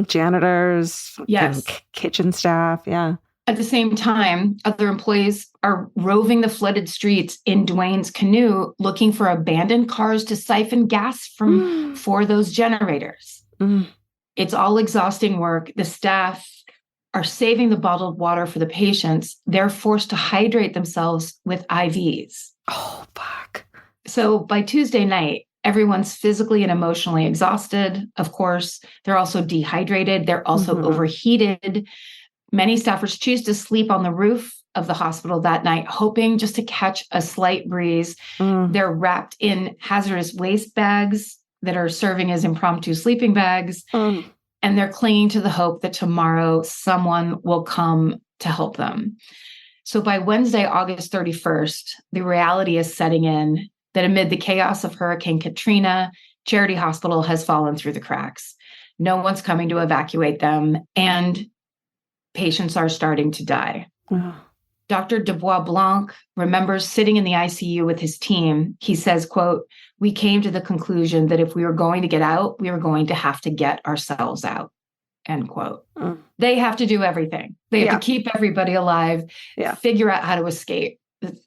Janitors, yes, kitchen staff. Yeah. At the same time, other employees are roving the flooded streets in Dwayne's canoe, looking for abandoned cars to siphon gas for those generators. It's all exhausting work. The staff are saving the bottled water for the patients. They're forced to hydrate themselves with IVs. Oh, fuck. So by Tuesday night, everyone's physically and emotionally exhausted. Of course, they're also dehydrated. They're also overheated. Many staffers choose to sleep on the roof of the hospital that night, hoping just to catch a slight breeze. They're wrapped in hazardous waste bags that are serving as impromptu sleeping bags. And they're clinging to the hope that tomorrow someone will come to help them. So by Wednesday, August 31st, the reality is setting in that amid the chaos of Hurricane Katrina, Charity Hospital has fallen through the cracks. No one's coming to evacuate them, and patients are starting to die. Dr. Dubois Blanc remembers sitting in the ICU with his team. He says, quote, we came to the conclusion that if we were going to get out, we were going to have to get ourselves out, end quote. They have to do everything. They have to keep everybody alive, figure out how to escape.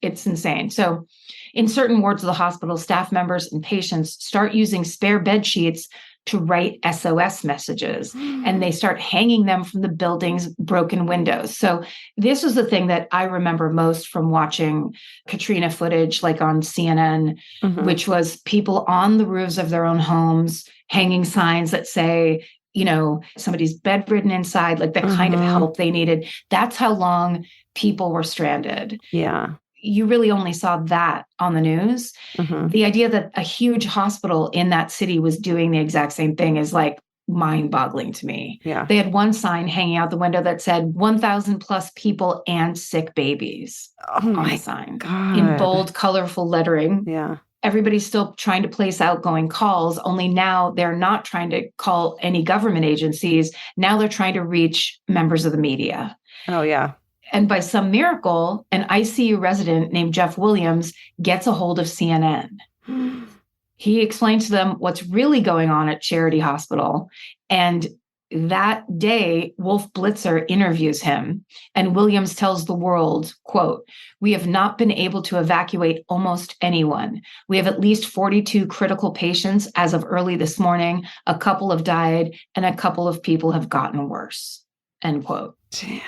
It's insane. So in certain wards of the hospital, staff members and patients start using spare bed sheets to write SOS messages, and they start hanging them from the building's broken windows. So this was the thing that I remember most from watching Katrina footage, like on CNN, which was people on the roofs of their own homes hanging signs that say, somebody's bedridden inside, like the kind of help they needed. That's how long people were stranded. Yeah. You really only saw that on the news. The idea that a huge hospital in that city was doing the exact same thing is like mind-boggling to me. Yeah. They had one sign hanging out the window that said 1,000 plus people and sick babies on the sign. God. In bold, colorful lettering. Yeah. Everybody's still trying to place outgoing calls, only now they're not trying to call any government agencies. Now they're trying to reach members of the media. Oh, yeah. And by some miracle, an ICU resident named Jeff Williams gets a hold of CNN. He explains to them what's really going on at Charity Hospital. And that day, Wolf Blitzer interviews him. And Williams tells the world, quote, we have not been able to evacuate almost anyone. We have at least 42 critical patients as of early this morning. A couple have died and a couple of people have gotten worse, end quote. Damn.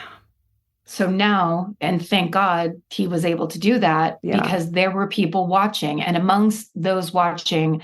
So now, and thank God he was able to do that because there were people watching. And amongst those watching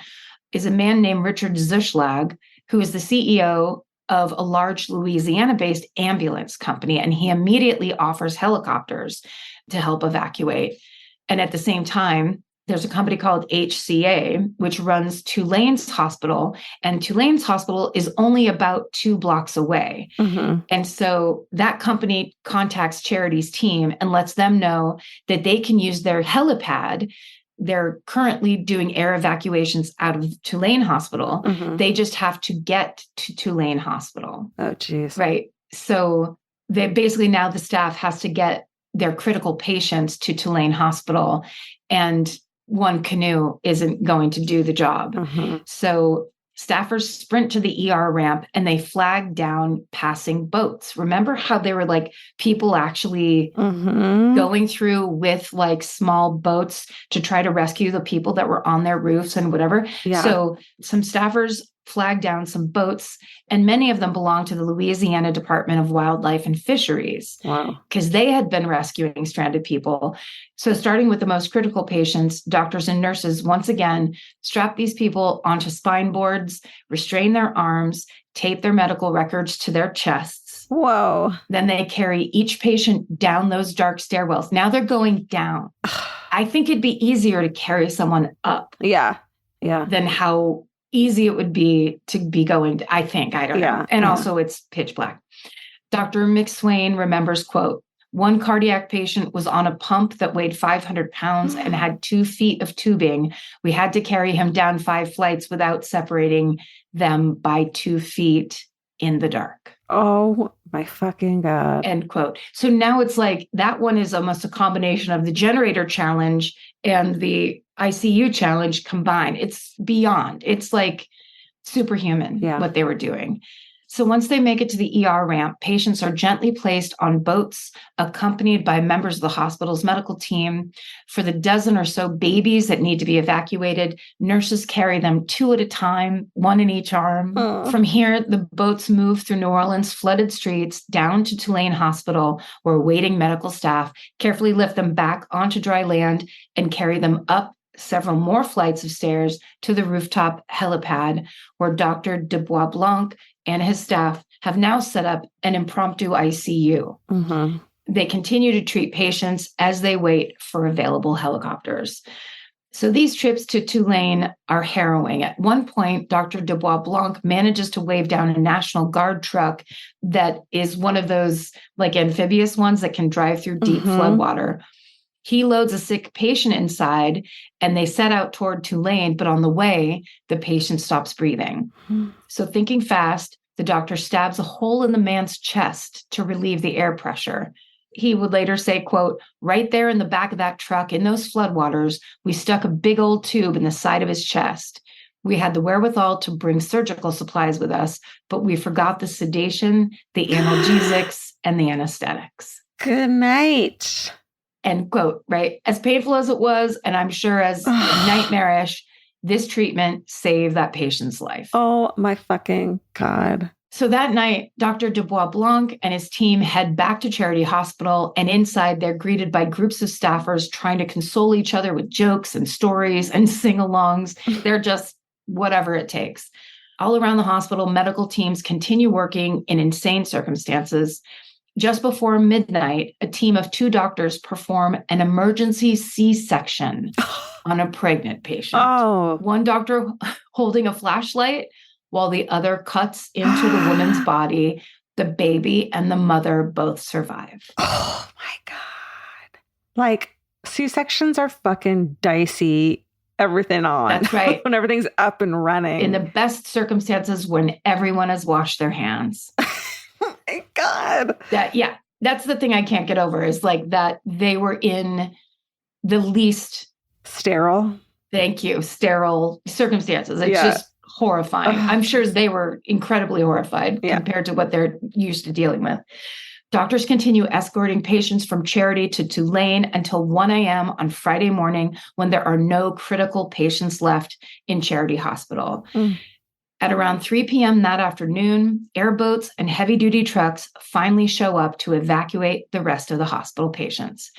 is a man named Richard Zuschlag, who is the CEO of a large Louisiana-based ambulance company. And he immediately offers helicopters to help evacuate. And at the same time, there's a company called HCA, which runs Tulane's Hospital. And Tulane's Hospital is only about 2 blocks away. And so that company contacts Charity's team and lets them know that they can use their helipad. They're currently doing air evacuations out of Tulane Hospital. They just have to get to Tulane Hospital. Oh, geez. Right. So they basically now the staff has to get their critical patients to Tulane Hospital. And one canoe isn't going to do the job. So Staffers sprint to the ER ramp and they flag down passing boats. Remember how they were like people actually going through with like small boats to try to rescue the people that were on their roofs and whatever. Yeah. So some staffers flagged down some boats, and many of them belonged to the Louisiana Department of Wildlife and Fisheries. Wow. Because they had been rescuing stranded people. So starting with the most critical patients, doctors and nurses once again strap these people onto spine boards, restrain their arms, tape their medical records to their chests. Whoa. Then they carry each patient down those dark stairwells. Now they're going down. I think it'd be easier to carry someone up Yeah. than how easy it would be to be going to, I think, I don't know. And also it's pitch black. Dr. McSwain remembers, quote, one cardiac patient was on a pump that weighed 500 pounds and had 2 feet of tubing. We had to carry him down 5 flights without separating them by 2 feet in the dark. Oh my fucking God. End quote. So now it's like that one is almost a combination of the generator challenge and the ICU challenge combined. It's beyond. It's like superhuman what they were doing. So once they make it to the ER ramp, patients are gently placed on boats accompanied by members of the hospital's medical team. For the dozen or so babies that need to be evacuated, nurses carry them 2 at a time, 1 in each arm. From here, the boats move through New Orleans' flooded streets down to Tulane Hospital, where waiting medical staff carefully lift them back onto dry land and carry them up several more flights of stairs to the rooftop helipad, where Dr. Dubois Blanc and his staff have now set up an impromptu ICU. They continue to treat patients as they wait for available helicopters. So these trips to Tulane are harrowing. At one point, Dr. Dubois Blanc manages to wave down a National Guard truck that is one of those like amphibious ones that can drive through deep floodwater. He loads a sick patient inside and they set out toward Tulane, but on the way, the patient stops breathing. So thinking fast, the doctor stabs a hole in the man's chest to relieve the air pressure. He would later say, quote, right there in the back of that truck in those floodwaters, we stuck a big old tube in the side of his chest. We had the wherewithal to bring surgical supplies with us, but we forgot the sedation, the analgesics, and the anesthetics. Good night. End quote, right? As painful as it was, and I'm sure as nightmarish, this treatment saved that patient's life. Oh my fucking God. So that night, Dr. Dubois Blanc and his team head back to Charity Hospital, and inside they're greeted by groups of staffers trying to console each other with jokes and stories and sing-alongs. They're just whatever it takes. All around the hospital, medical teams continue working in insane circumstances. Just before midnight, a team of 2 doctors perform an emergency C-section on a pregnant patient. One doctor holding a flashlight while the other cuts into the woman's body. The baby and the mother both survive. Oh my God. Like C-sections are fucking dicey. Everything on. That's right. When everything's up and running. In the best circumstances when everyone has washed their hands. Oh my God. That's the thing I can't get over is like that they were in the least sterile. Thank you. Sterile circumstances. It's just horrifying. I'm sure they were incredibly horrified compared to what they're used to dealing with. Doctors continue escorting patients from Charity to Tulane until 1 a.m. on Friday morning when there are no critical patients left in Charity Hospital. At around 3 p.m. that afternoon, airboats and heavy-duty trucks finally show up to evacuate the rest of the hospital patients.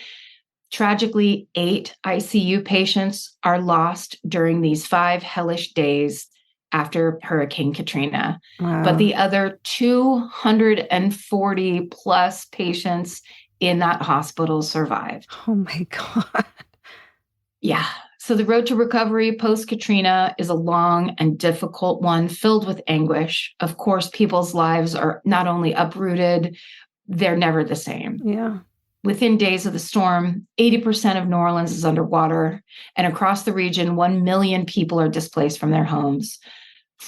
Tragically, 8 ICU patients are lost during these 5 hellish days after Hurricane Katrina. Wow. But the other 240 plus patients in that hospital survived. Oh my God. Yeah. So the road to recovery post-Katrina is a long and difficult one filled with anguish. Of course, people's lives are not only uprooted, they're never the same. Yeah. Within days of the storm, 80% of New Orleans is underwater, and across the region, 1 million people are displaced from their homes.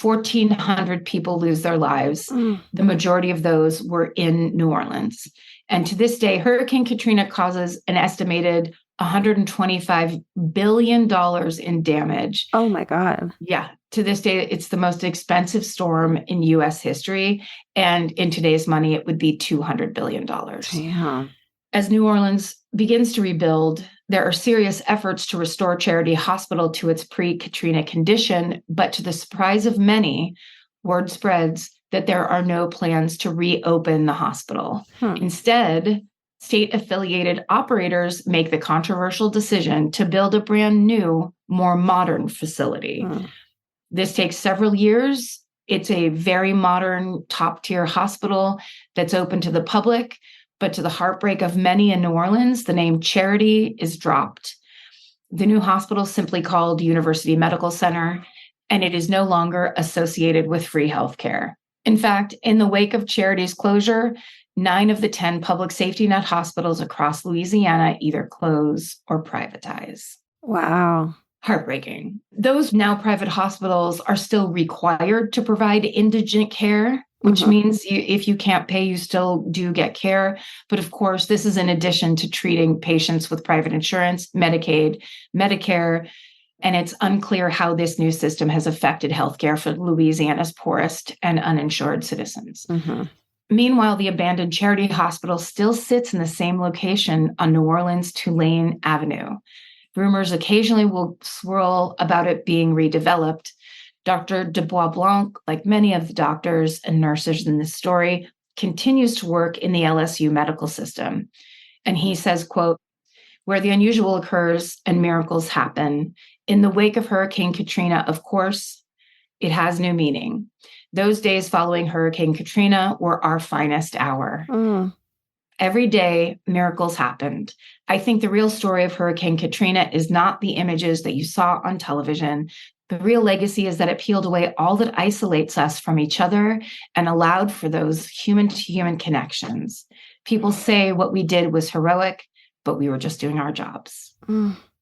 1,400 people lose their lives. The majority of those were in New Orleans. And to this day, Hurricane Katrina causes an estimated $125 billion in damage. Oh my God. Yeah. To this day, it's the most expensive storm in US history. And in today's money, it would be $200 billion. Damn. As New Orleans begins to rebuild, there are serious efforts to restore Charity Hospital to its pre-Katrina condition, but to the surprise of many, word spreads that there are no plans to reopen the hospital. Instead, state-affiliated operators make the controversial decision to build a brand new, more modern facility. This takes several years. It's a very modern, top-tier hospital that's open to the public. But to the heartbreak of many in New Orleans, the name Charity is dropped. The new hospital is simply called University Medical Center, and it is no longer associated with free healthcare. In fact, in the wake of Charity's closure, 9 of the 10 public safety net hospitals across Louisiana either close or privatize. Wow. Heartbreaking. Those now private hospitals are still required to provide indigent care, which means if you can't pay, you still do get care. But of course, this is in addition to treating patients with private insurance, Medicaid, Medicare, and it's unclear how this new system has affected healthcare for Louisiana's poorest and uninsured citizens. Meanwhile, the abandoned Charity Hospital still sits in the same location on New Orleans' Tulane Avenue. Rumors occasionally will swirl about it being redeveloped. Dr. Dubois-Blanc, like many of the doctors and nurses in this story, continues to work in the LSU medical system. And he says, quote, "Where the unusual occurs and miracles happen, in the wake of Hurricane Katrina, of course, it has new meaning. Those days following Hurricane Katrina were our finest hour. Every day, miracles happened. I think the real story of Hurricane Katrina is not the images that you saw on television. The real legacy is that it peeled away all that isolates us from each other and allowed for those human-to-human connections. People say what we did was heroic, but we were just doing our jobs."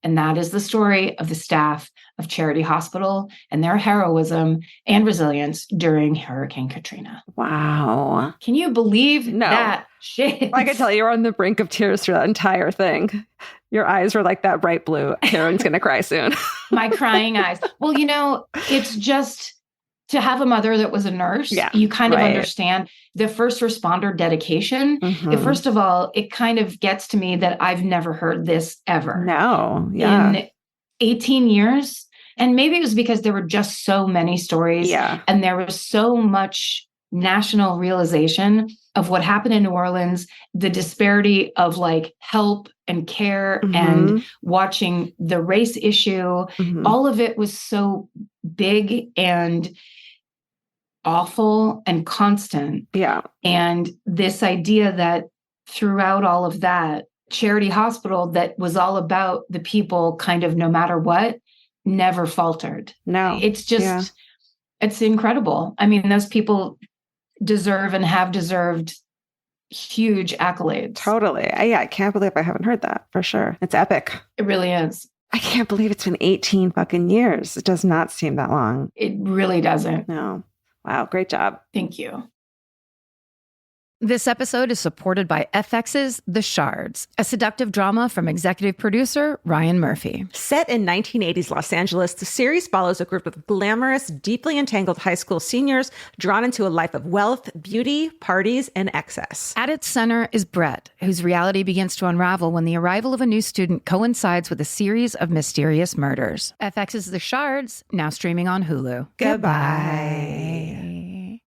And that is the story of the staff of Charity Hospital and their heroism and resilience during Hurricane Katrina. Wow. Can you believe that shit? I can tell you were on the brink of tears through that entire thing. Your eyes were like that bright blue. Karen's going to cry soon. My crying eyes. Well, it's just to have a mother that was a nurse. Yeah, you kind of understand the first responder dedication. First of all, it kind of gets to me that I've never heard this ever. No. Yeah. In 18 years. And maybe it was because there were just so many stories. Yeah. And there was so much national realization of what happened in New Orleans, the disparity of like help and care and watching the race issue. All of it was so big and awful and constant. Yeah. And this idea that throughout all of that, Charity Hospital that was all about the people kind of no matter what, never faltered. No. It's just, it's incredible. I mean, those people deserve and have deserved huge accolades. Totally. I can't believe I haven't heard that for sure. It's epic. It really is. I can't believe it's been 18 fucking years. It does not seem that long. It really doesn't. No. Wow. Great job. Thank you. This episode is supported by FX's The Shards, a seductive drama from executive producer Ryan Murphy. Set in 1980s Los Angeles, the series follows a group of glamorous, deeply entangled high school seniors drawn into a life of wealth, beauty, parties, and excess. At its center is Brett, whose reality begins to unravel when the arrival of a new student coincides with a series of mysterious murders. FX's The Shards, now streaming on Hulu. Goodbye.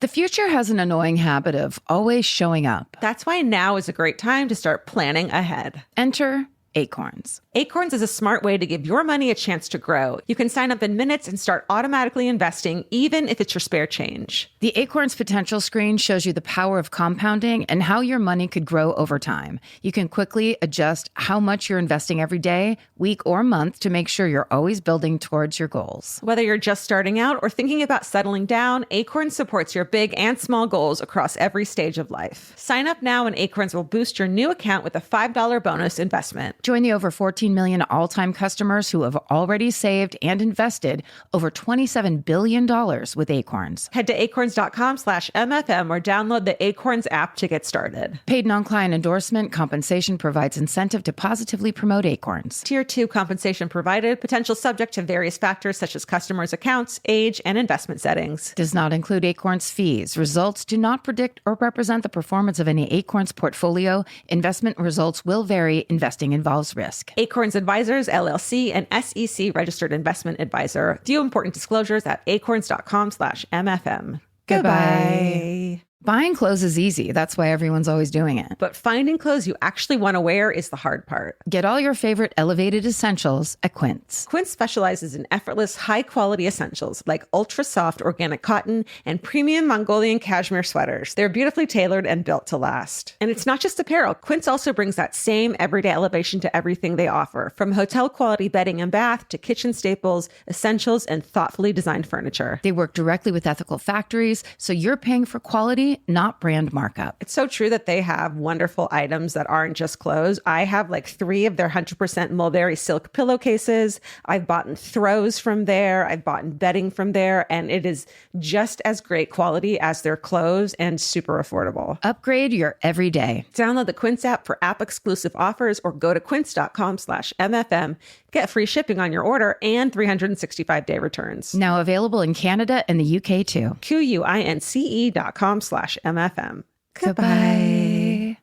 The future has an annoying habit of always showing up. That's why now is a great time to start planning ahead. Enter Acorns. Acorns is a smart way to give your money a chance to grow. You can sign up in minutes and start automatically investing, even if it's your spare change. The Acorns potential screen shows you the power of compounding and how your money could grow over time. You can quickly adjust how much you're investing every day, week, or month to make sure you're always building towards your goals. Whether you're just starting out or thinking about settling down, Acorns supports your big and small goals across every stage of life. Sign up now and Acorns will boost your new account with a $5 bonus investment. Join the over 14 14 million all-time customers who have already saved and invested over $27 billion with Acorns. Head to acorns.com/MFM or download the Acorns app to get started. Paid non-client endorsement compensation provides incentive to positively promote Acorns. Tier 2 compensation provided, potential subject to various factors such as customers' accounts, age, and investment settings. Does not include Acorns fees. Results do not predict or represent the performance of any Acorns portfolio. Investment results will vary. Investing involves risk. Acorns Advisors, LLC, an SEC registered investment advisor. View important disclosures at acorns.com/MFM. Goodbye. Buying clothes is easy. That's why everyone's always doing it. But finding clothes you actually want to wear is the hard part. Get all your favorite elevated essentials at Quince. Quince specializes in effortless, high-quality essentials like ultra-soft organic cotton and premium Mongolian cashmere sweaters. They're beautifully tailored and built to last. And it's not just apparel. Quince also brings that same everyday elevation to everything they offer, from hotel-quality bedding and bath to kitchen staples, essentials, and thoughtfully designed furniture. They work directly with ethical factories, so you're paying for quality, not brand markup. It's so true that they have wonderful items that aren't just clothes. I have like 3 of their 100% mulberry silk pillowcases. I've bought throws from there. I've bought bedding from there. And it is just as great quality as their clothes and super affordable. Upgrade your everyday. Download the Quince app for app-exclusive offers or go to quince.com/MFM. Get free shipping on your order and 365-day returns. Now available in Canada and the UK too. QUINCE.com/MFM. Goodbye.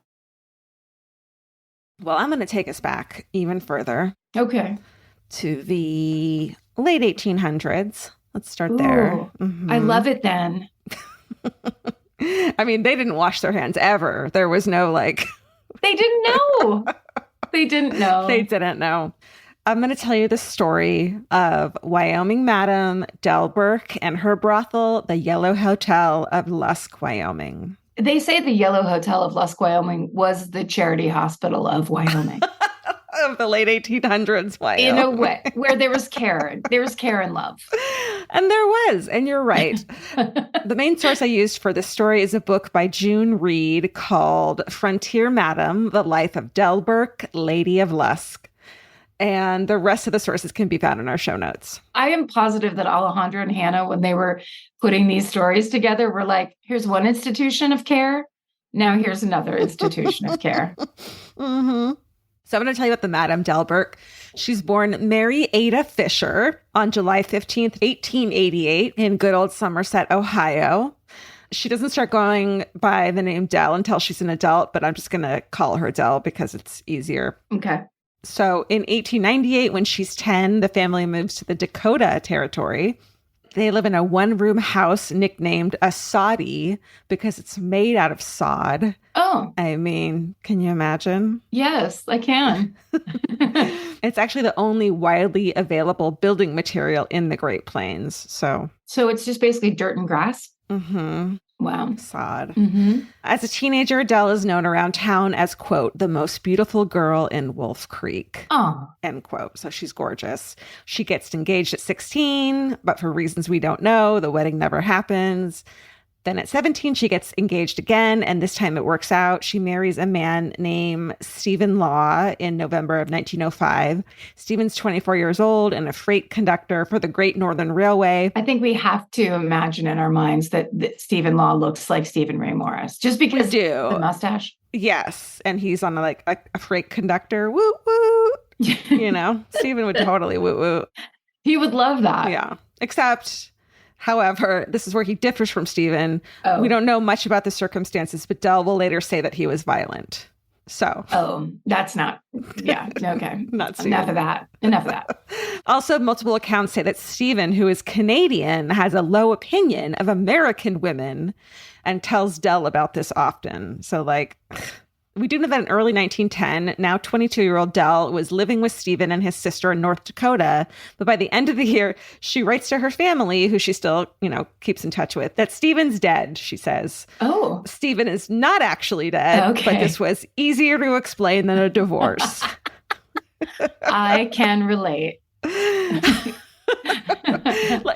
Well, I'm going to take us back even further Okay. to the late 1800s. Let's start there. Ooh, I love it then. I mean, they didn't wash their hands ever. There was no like... They didn't know. They didn't know. They didn't know. I'm going to tell you the story of Wyoming Madam Dell Burke and her brothel, the Yellow Hotel of Lusk, Wyoming. They say the Yellow Hotel of Lusk, Wyoming was the charity hospital of Wyoming. Of the late 1800s, Wyoming. In a way, where there was care. There was care and love. And there was, and you're right. The main source I used for this story is a book by June Reed called Frontier Madam, The Life of Dell Burke, Lady of Lusk. And the rest of the sources can be found in our show notes. I am positive that Alejandra and Hannah, when they were putting these stories together, were like, here's one institution of care. Now here's another institution of care. Mm-hmm. So I'm going to tell you about the Madame Dell Burke. She's born Mary Ada Fisher on July 15th, 1888 in good old Somerset, Ohio. She doesn't start going by the name Dell until she's an adult, but I'm just going to call her Dell because it's easier. Okay. So in 1898, when she's 10, the family moves to the Dakota Territory. They live in a one-room house nicknamed a soddy because it's made out of sod. Oh. I mean, can you imagine? Yes, I can. It's actually the only widely available building material in the Great Plains. So it's just basically dirt and grass? Mm-hmm. Wow. Sod. Mm-hmm. As a teenager, Dell is known around town as, quote, the most beautiful girl in Wolf Creek, Oh. end quote. So she's gorgeous. She gets engaged at 16, but for reasons we don't know, the wedding never happens. Then at 17, she gets engaged again, and this time it works out. She marries a man named Stephen Law in November of 1905. Stephen's 24 years old and a freight conductor for the Great Northern Railway. I think we have to imagine in our minds that Stephen Law looks like Stephen Ray Morris, just because We do. the mustache. Yes, and he's on a freight conductor. Woo woo. You know, Stephen would totally woo woo. He would love that. Yeah, except... However, this is where he differs from Stephen. Oh. We don't know much about the circumstances, but Dell will later say that he was violent. So. Oh, that's not. Yeah. Okay. Not Stephen. Enough of that. Enough of that. Also, multiple accounts say that Stephen, who is Canadian, has a low opinion of American women and tells Dell about this often. So, we do know that in early 1910, now 22-year-old Dell was living with Stephen and his sister in North Dakota. But by the end of the year, she writes to her family, who she still, keeps in touch with, that Stephen's dead, she says. Oh. Stephen is not actually dead, Okay. but this was easier to explain than a divorce. I can relate.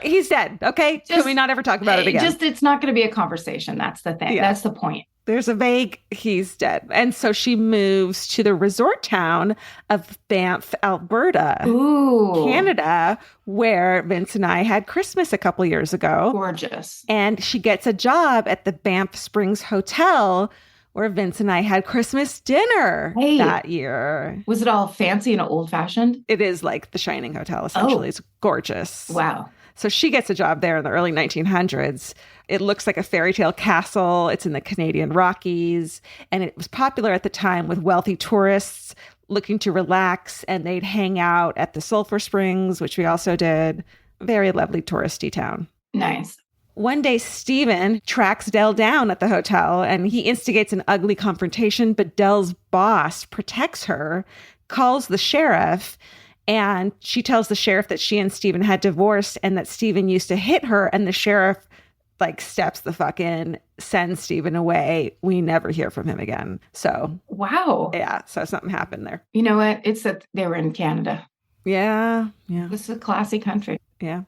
He's dead, okay? Can we not ever talk about it again? It's not going to be a conversation. That's the thing. Yeah. That's the point. There's a vague, he's dead. And so she moves to the resort town of Banff, Alberta, Ooh. Canada, where Vince and I had Christmas a couple years ago. Gorgeous. And she gets a job at the Banff Springs Hotel, where Vince and I had Christmas dinner that year. Was it all fancy and old-fashioned? It is like the Shining Hotel, essentially. It's gorgeous. Wow. So she gets a job there in the early 1900s. It looks like a fairy tale castle. It's in the Canadian Rockies. And it was popular at the time with wealthy tourists looking to relax. And they'd hang out at the Sulphur Springs, which we also did. Very lovely touristy town. Nice. One day, Stephen tracks Dell down at the hotel and he instigates an ugly confrontation. But Dell's boss protects her, calls the sheriff. And she tells the sheriff that she and Stephen had divorced and that Stephen used to hit her. And the sheriff steps the fuck in, sends Stephen away. We never hear from him again. So, wow. Yeah. So something happened there. You know what? It's that they were in Canada. Yeah. Yeah. This is a classy country. Yeah.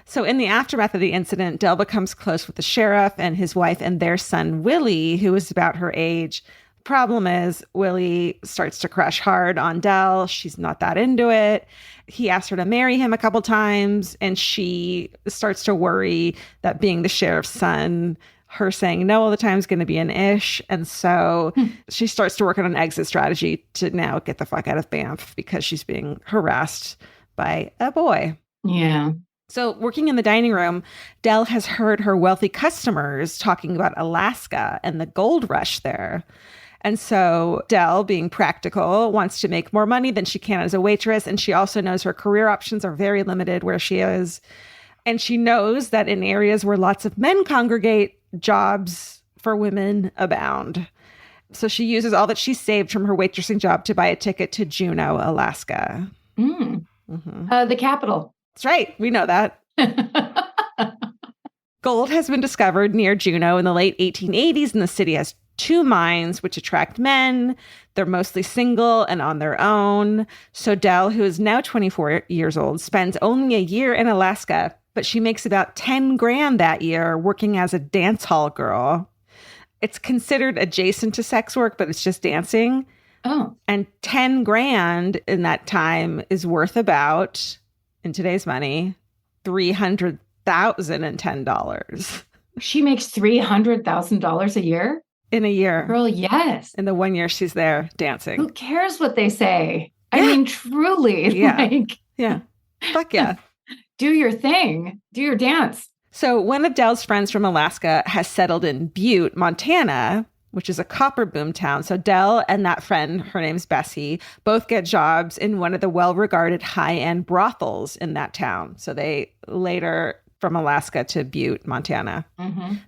So in the aftermath of the incident, Dell becomes close with the sheriff and his wife and their son, Willie, who is about her age. Problem is, Willie starts to crush hard on Dell. She's not that into it. He asks her to marry him a couple times, and she starts to worry that being the sheriff's son, her saying no all the time is going to be an ish. And so she starts to work on an exit strategy to now get the fuck out of Banff because she's being harassed by a boy. Yeah. So working in the dining room, Dell has heard her wealthy customers talking about Alaska and the gold rush there. And so Dell, being practical, wants to make more money than she can as a waitress. And she also knows her career options are very limited where she is. And she knows that in areas where lots of men congregate, jobs for women abound. So she uses all that she saved from her waitressing job to buy a ticket to Juneau, Alaska. The capital. That's right. We know that. Gold has been discovered near Juneau in the late 1880s, and the city has 2 mines which attract men. They're mostly single and on their own. So Dell, who is now 24 years old, spends only a year in Alaska, but she makes about 10 grand that year working as a dance hall girl. It's considered adjacent to sex work, but it's just dancing. Oh. And 10 grand in that time is worth about, in today's money, $310,010. She makes $300,000 a year? In a year. Girl, yes. In the 1 year she's there dancing. Who cares what they say? I mean, truly. Yeah. Yeah. Fuck yeah. Do your thing. Do your dance. So one of Dell's friends from Alaska has settled in Butte, Montana, which is a copper boom town. So Dell and that friend, her name's Bessie, both get jobs in one of the well-regarded high-end brothels in that town. So they later from Alaska to Butte, Montana.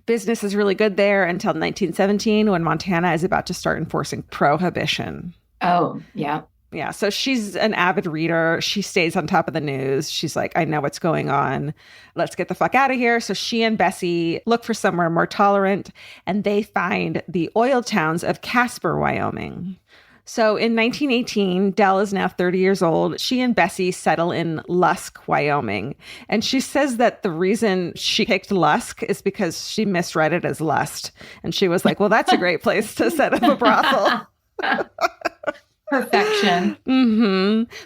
Business is really good there until 1917 when Montana is about to start enforcing prohibition. Oh, yeah. Yeah. So she's an avid reader. She stays on top of the news. She's like, I know what's going on. Let's get the fuck out of here. So she and Bessie look for somewhere more tolerant, and they find the oil towns of Casper, Wyoming. So in 1918, Dell is now 30 years old. She and Bessie settle in Lusk, Wyoming. And she says that the reason she picked Lusk is because she misread it as lust. And she was like, well, that's a great place to set up a brothel. Perfection.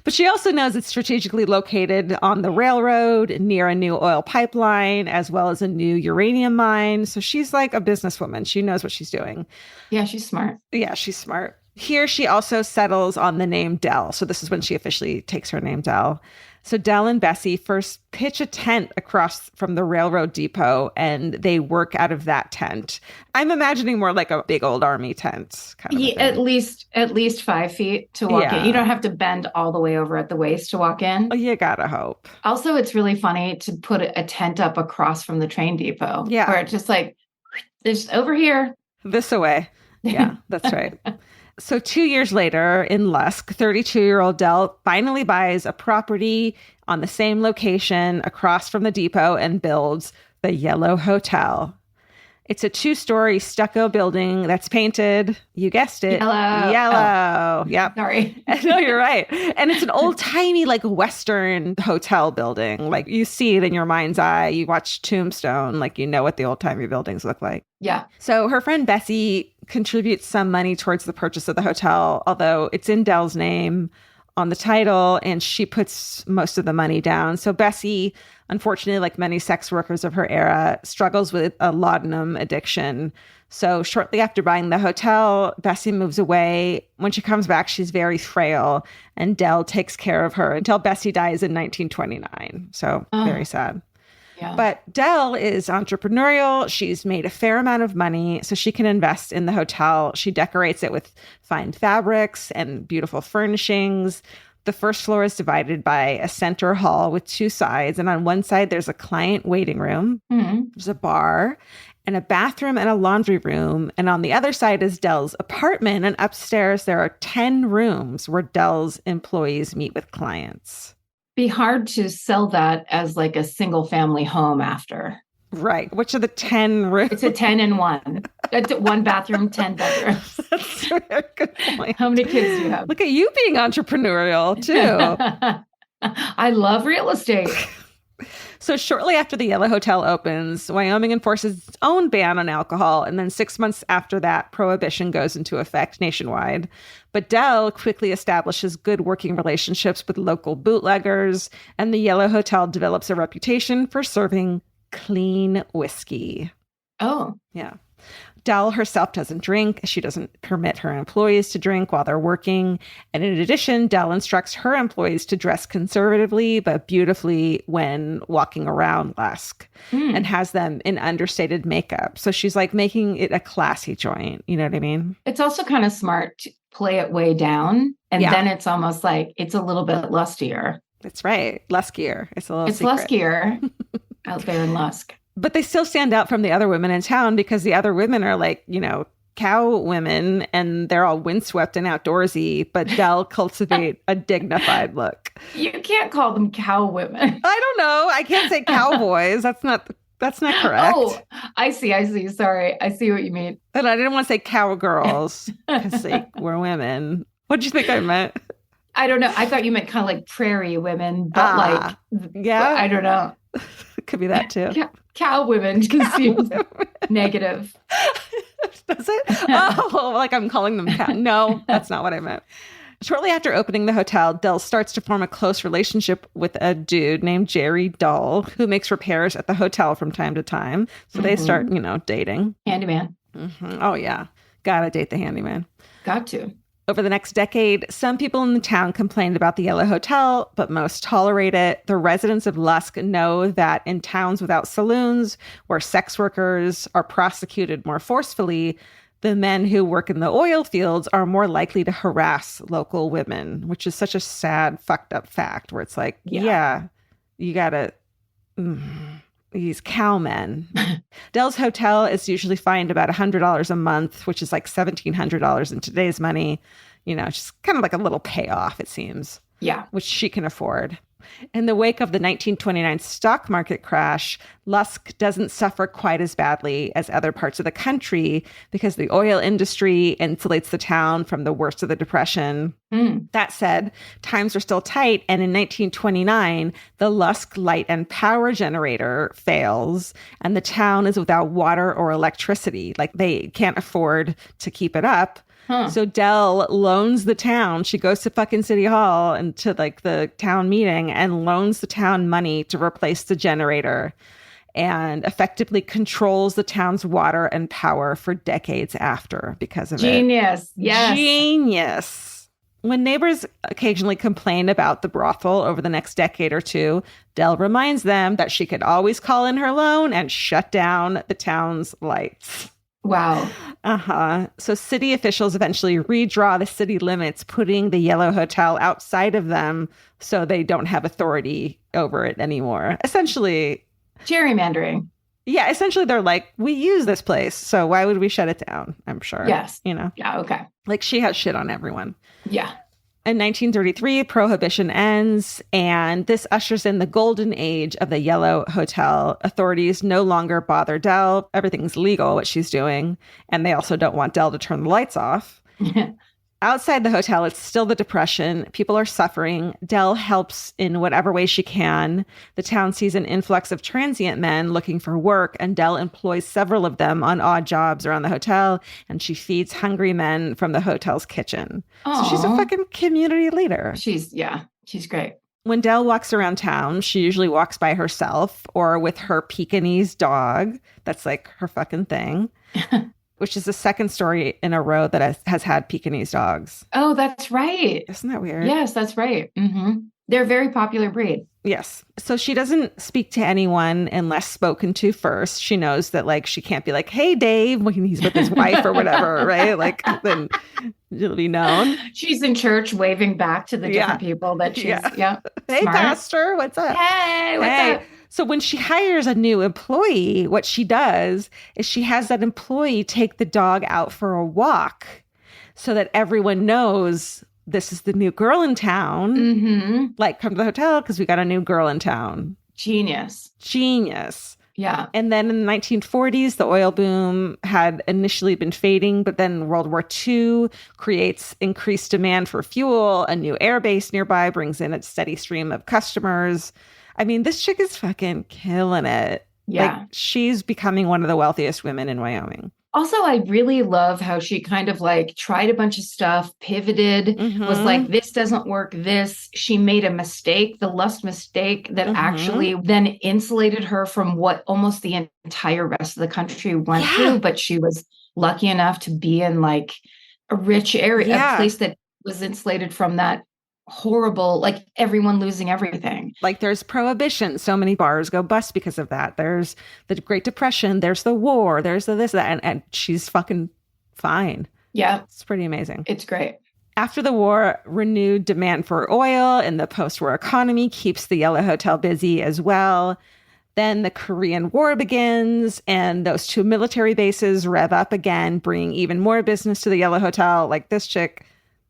But she also knows it's strategically located on the railroad near a new oil pipeline, as well as a new uranium mine. So she's like a businesswoman. She knows what she's doing. Yeah, she's smart. Yeah, she's smart. Here, she also settles on the name Dell. So this is when she officially takes her name Dell. So Dell and Bessie first pitch a tent across from the railroad depot, and they work out of that tent. I'm imagining more like a big old army tent. Kind of Yeah, at least 5 feet to walk in. You don't have to bend all the way over at the waist to walk in. Oh, you gotta hope. Also, it's really funny to put a tent up across from the train depot. Yeah. Where it's just like, there's over here. This away. Yeah, that's right. So 2 years later in Lusk, 32-year-old Dell finally buys a property on the same location across from the depot and builds the Yellow Hotel. It's a 2-story stucco building that's painted, you guessed it, yellow. Oh, Yep. sorry. No, you're right. And it's an old-timey, like, Western hotel building. Like, you see it in your mind's eye. You watch Tombstone, like, you know what the old-timey buildings look like. Yeah. So her friend Bessie contributes some money towards the purchase of the hotel, although it's in Dell's name on the title, and she puts most of the money down. So Bessie, unfortunately, like many sex workers of her era, struggles with a laudanum addiction. So shortly after buying the hotel, Bessie moves away. When she comes back, she's very frail, and Dell takes care of her until Bessie dies in 1929. So very sad. Yeah. But Dell is entrepreneurial. She's made a fair amount of money, so she can invest in the hotel. She decorates it with fine fabrics and beautiful furnishings. The first floor is divided by a center hall with 2 sides. And on one side, there's a client waiting room. There's a bar and a bathroom and a laundry room. And on the other side is Dell's apartment. And upstairs, there are 10 rooms where Dell's employees meet with clients. Be hard to sell that as like a single family home after. Right. Which are the 10 rooms? It's a 10 and 1. That's 1 bathroom, 10 bedrooms. That's a very good point. How many kids do you have? Look at you being entrepreneurial, too. I love real estate. So shortly after the Yellow Hotel opens, Wyoming enforces its own ban on alcohol. And then 6 months after that, prohibition goes into effect nationwide. But Dell quickly establishes good working relationships with local bootleggers. And the Yellow Hotel develops a reputation for serving clean whiskey. Oh. Yeah. Dell herself doesn't drink. She doesn't permit her employees to drink while they're working. And in addition, Dell instructs her employees to dress conservatively but beautifully when walking around Lusk and has them in understated makeup. So she's like making it a classy joint. You know what I mean? It's also kind of smart to play it way down. And then it's almost like it's a little bit lustier. That's right. Luskier. It's a little It's secret. luskier out there in Lusk. But they still stand out from the other women in town because the other women are like, you know, cow women, and they're all windswept and outdoorsy, but Dell cultivate a dignified look. You can't call them cow women. I don't know. I can't say cowboys. That's not correct. Oh, I see. Sorry. I see what you mean. And I didn't want to say cowgirls because like, we're women. What did you think I meant? I don't know. I thought you meant kind of like prairie women, but yeah, I don't know. It could be that too. Cow women just seems negative. Does it? Oh, like I'm calling them cow. No, that's not what I meant. Shortly after opening the hotel, Dell starts to form a close relationship with a dude named Jerry Dull, who makes repairs at the hotel from time to time. So they start, dating. Handyman. Oh, yeah. Gotta date the handyman. Got to. Over the next decade, some people in the town complained about the Yellow Hotel, but most tolerate it. The residents of Lusk know that in towns without saloons, where sex workers are prosecuted more forcefully, the men who work in the oil fields are more likely to harass local women, which is such a sad, fucked up fact where it's like, yeah you gotta... These cowmen. Dell's hotel is usually fined about $100 a month, which is like $1,700 in today's money. Just kind of like a little payoff, it seems. Yeah. Which she can afford. In the wake of the 1929 stock market crash, Lusk doesn't suffer quite as badly as other parts of the country because the oil industry insulates the town from the worst of the Depression. That said, times are still tight, and in 1929, the Lusk light and power generator fails, and the town is without water or electricity. Like, they can't afford to keep it up. So Dell loans the town. She goes to fucking City Hall and to like the town meeting and loans the town money to replace the generator and effectively controls the town's water and power for decades after because of Genius. it. Yes. Genius. When neighbors occasionally complain about the brothel over the next decade or two, Dell reminds them that she could always call in her loan and shut down the town's lights. Wow. So city officials eventually redraw the city limits, putting the Yellow Hotel outside of them so they don't have authority over it anymore. Essentially. Gerrymandering. Yeah, essentially they're like, we use this place, so why would we shut it down? I'm sure. Yes. Yeah, okay. Like she has shit on everyone. Yeah. In 1933, Prohibition ends, and this ushers in the golden age of the Yellow Hotel. Authorities no longer bother Dell. Everything's legal, what she's doing, and they also don't want Dell to turn the lights off. Outside the hotel, it's still the Depression. People are suffering. Dell helps in whatever way she can. The town sees an influx of transient men looking for work, and Dell employs several of them on odd jobs around the hotel, and she feeds hungry men from the hotel's kitchen. So she's a fucking community leader. She's great. When Dell walks around town, she usually walks by herself or with her Pekingese dog. That's like her fucking thing. Which is the second story in a row that has had Pekingese dogs. Oh, that's right. Isn't that weird? Yes, that's right. Mm-hmm. They're a very popular breed. Yes. So she doesn't speak to anyone unless spoken to first. She knows that like she can't be like, hey, Dave, when he's with his wife or whatever, right? Like then it'll be known. She's in church waving back to the different people that she's, Hey, smart. Pastor, what's up? Hey, what's up? So when she hires a new employee, what she does is she has that employee take the dog out for a walk so that everyone knows this is the new girl in town. Mm-hmm. Like, come to the hotel because we got a new girl in town. Genius. Yeah. And then in the 1940s, the oil boom had initially been fading, but then World War II creates increased demand for fuel. A new air base nearby brings in a steady stream of customers. I mean, this chick is fucking killing it. Yeah. Like, she's becoming one of the wealthiest women in Wyoming. Also, I really love how she kind of like tried a bunch of stuff, pivoted, was like, this doesn't work. She made a mistake, the lust mistake that actually then insulated her from what almost the entire rest of the country went through. But she was lucky enough to be in like a rich area, a place that was insulated from that horrible, like everyone losing everything. Like there's prohibition. So many bars go bust because of that. There's the Great Depression. There's the war. There's the this, that. And she's fucking fine. Yeah. It's pretty amazing. It's great. After the war, renewed demand for oil and the post-war economy keeps the Yellow Hotel busy as well. Then the Korean War begins, and those two military bases rev up again, bringing even more business to the Yellow Hotel. Like this chick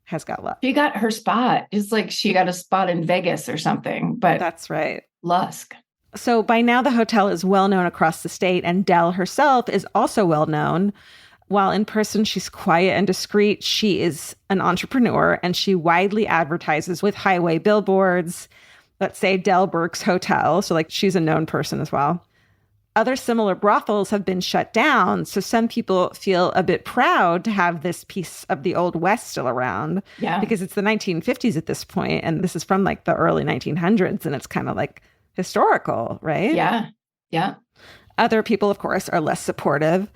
has got luck. She got her spot. It's like she got a spot in Vegas or something, but that's right. Lusk. So by now the hotel is well known across the state, and Dell herself is also well known. While in person she's quiet and discreet, she is an entrepreneur and she widely advertises with highway billboards. Let's say Dell Burke's Hotel. So like she's a known person as well. Other similar brothels have been shut down, so some people feel a bit proud to have this piece of the Old West still around. Yeah. Because it's the 1950s at this point, and this is from like the early 1900s, and it's kind of like historical, right? Yeah. Yeah. Other people, of course, are less supportive.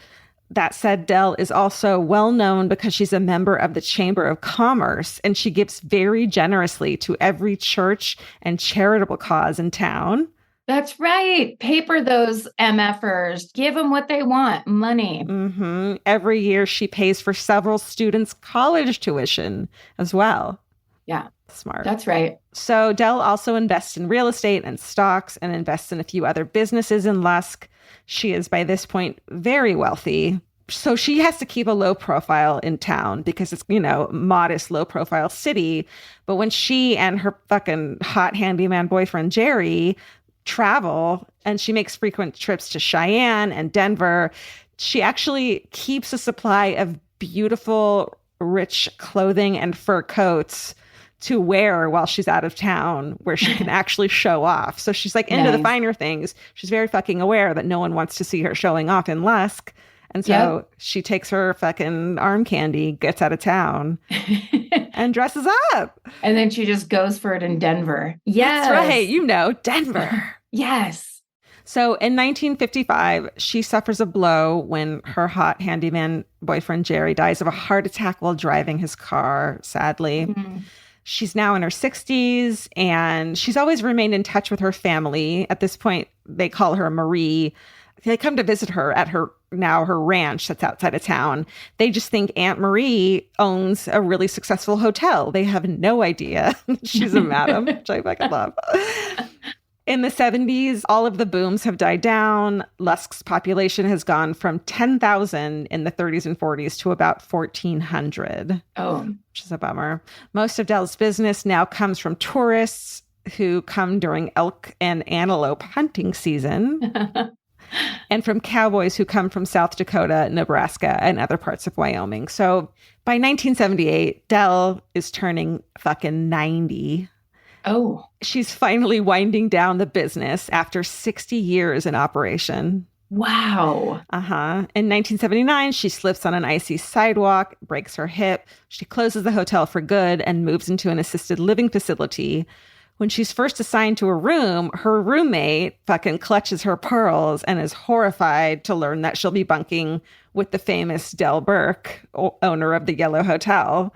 That said, Dell is also well known because she's a member of the Chamber of Commerce, and she gives very generously to every church and charitable cause in town. That's right. Paper those MFers. Give them what they want, money. Mm-hmm. Every year she pays for several students' college tuition as well. Yeah. Smart. That's right. So Dell also invests in real estate and stocks and invests in a few other businesses in Lusk. She is by this point very wealthy. So she has to keep a low profile in town because it's, modest, low profile city. But when she and her fucking hot handyman boyfriend, Jerry, travel and she makes frequent trips to Cheyenne and Denver, she actually keeps a supply of beautiful, rich clothing and fur coats to wear while she's out of town where she can actually show off. So she's like into the finer things. She's very fucking aware that no one wants to see her showing off in Lusk. And so she takes her fucking arm candy, gets out of town and dresses up. And then she just goes for it in Denver. Yes. That's right. Denver. Yes. So in 1955, she suffers a blow when her hot handyman boyfriend, Jerry, dies of a heart attack while driving his car, sadly. Mm-hmm. She's now in her 60s, and she's always remained in touch with her family. At this point, they call her Marie. They come to visit her at her ranch that's outside of town. They just think Aunt Marie owns a really successful hotel. They have no idea she's a madam, which I fucking love. In the 70s, all of the booms have died down. Lusk's population has gone from 10,000 in the 30s and 40s to about 1,400. Oh. Which is a bummer. Most of Dell's business now comes from tourists who come during elk and antelope hunting season, and from cowboys who come from South Dakota, Nebraska, and other parts of Wyoming. So by 1978, Dell is turning fucking 90. Oh. She's finally winding down the business after 60 years in operation. Wow. In 1979, she slips on an icy sidewalk, breaks her hip. She closes the hotel for good and moves into an assisted living facility. When she's first assigned to a room, her roommate fucking clutches her pearls and is horrified to learn that she'll be bunking with the famous Dell Burke, owner of the Yellow Hotel.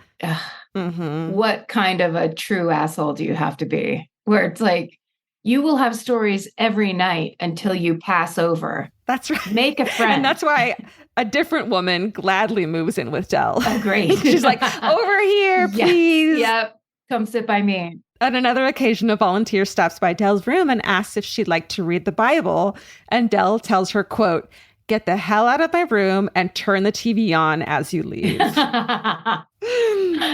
What kind of a true asshole do you have to be? Where it's like, you will have stories every night until you pass over. That's right. Make a friend. And that's why a different woman gladly moves in with Dell. Oh, great. She's like, over here, please. Yep. Come sit by me. On another occasion, a volunteer stops by Dell's room and asks if she'd like to read the Bible. And Dell tells her, quote, "Get the hell out of my room and turn the TV on as you leave."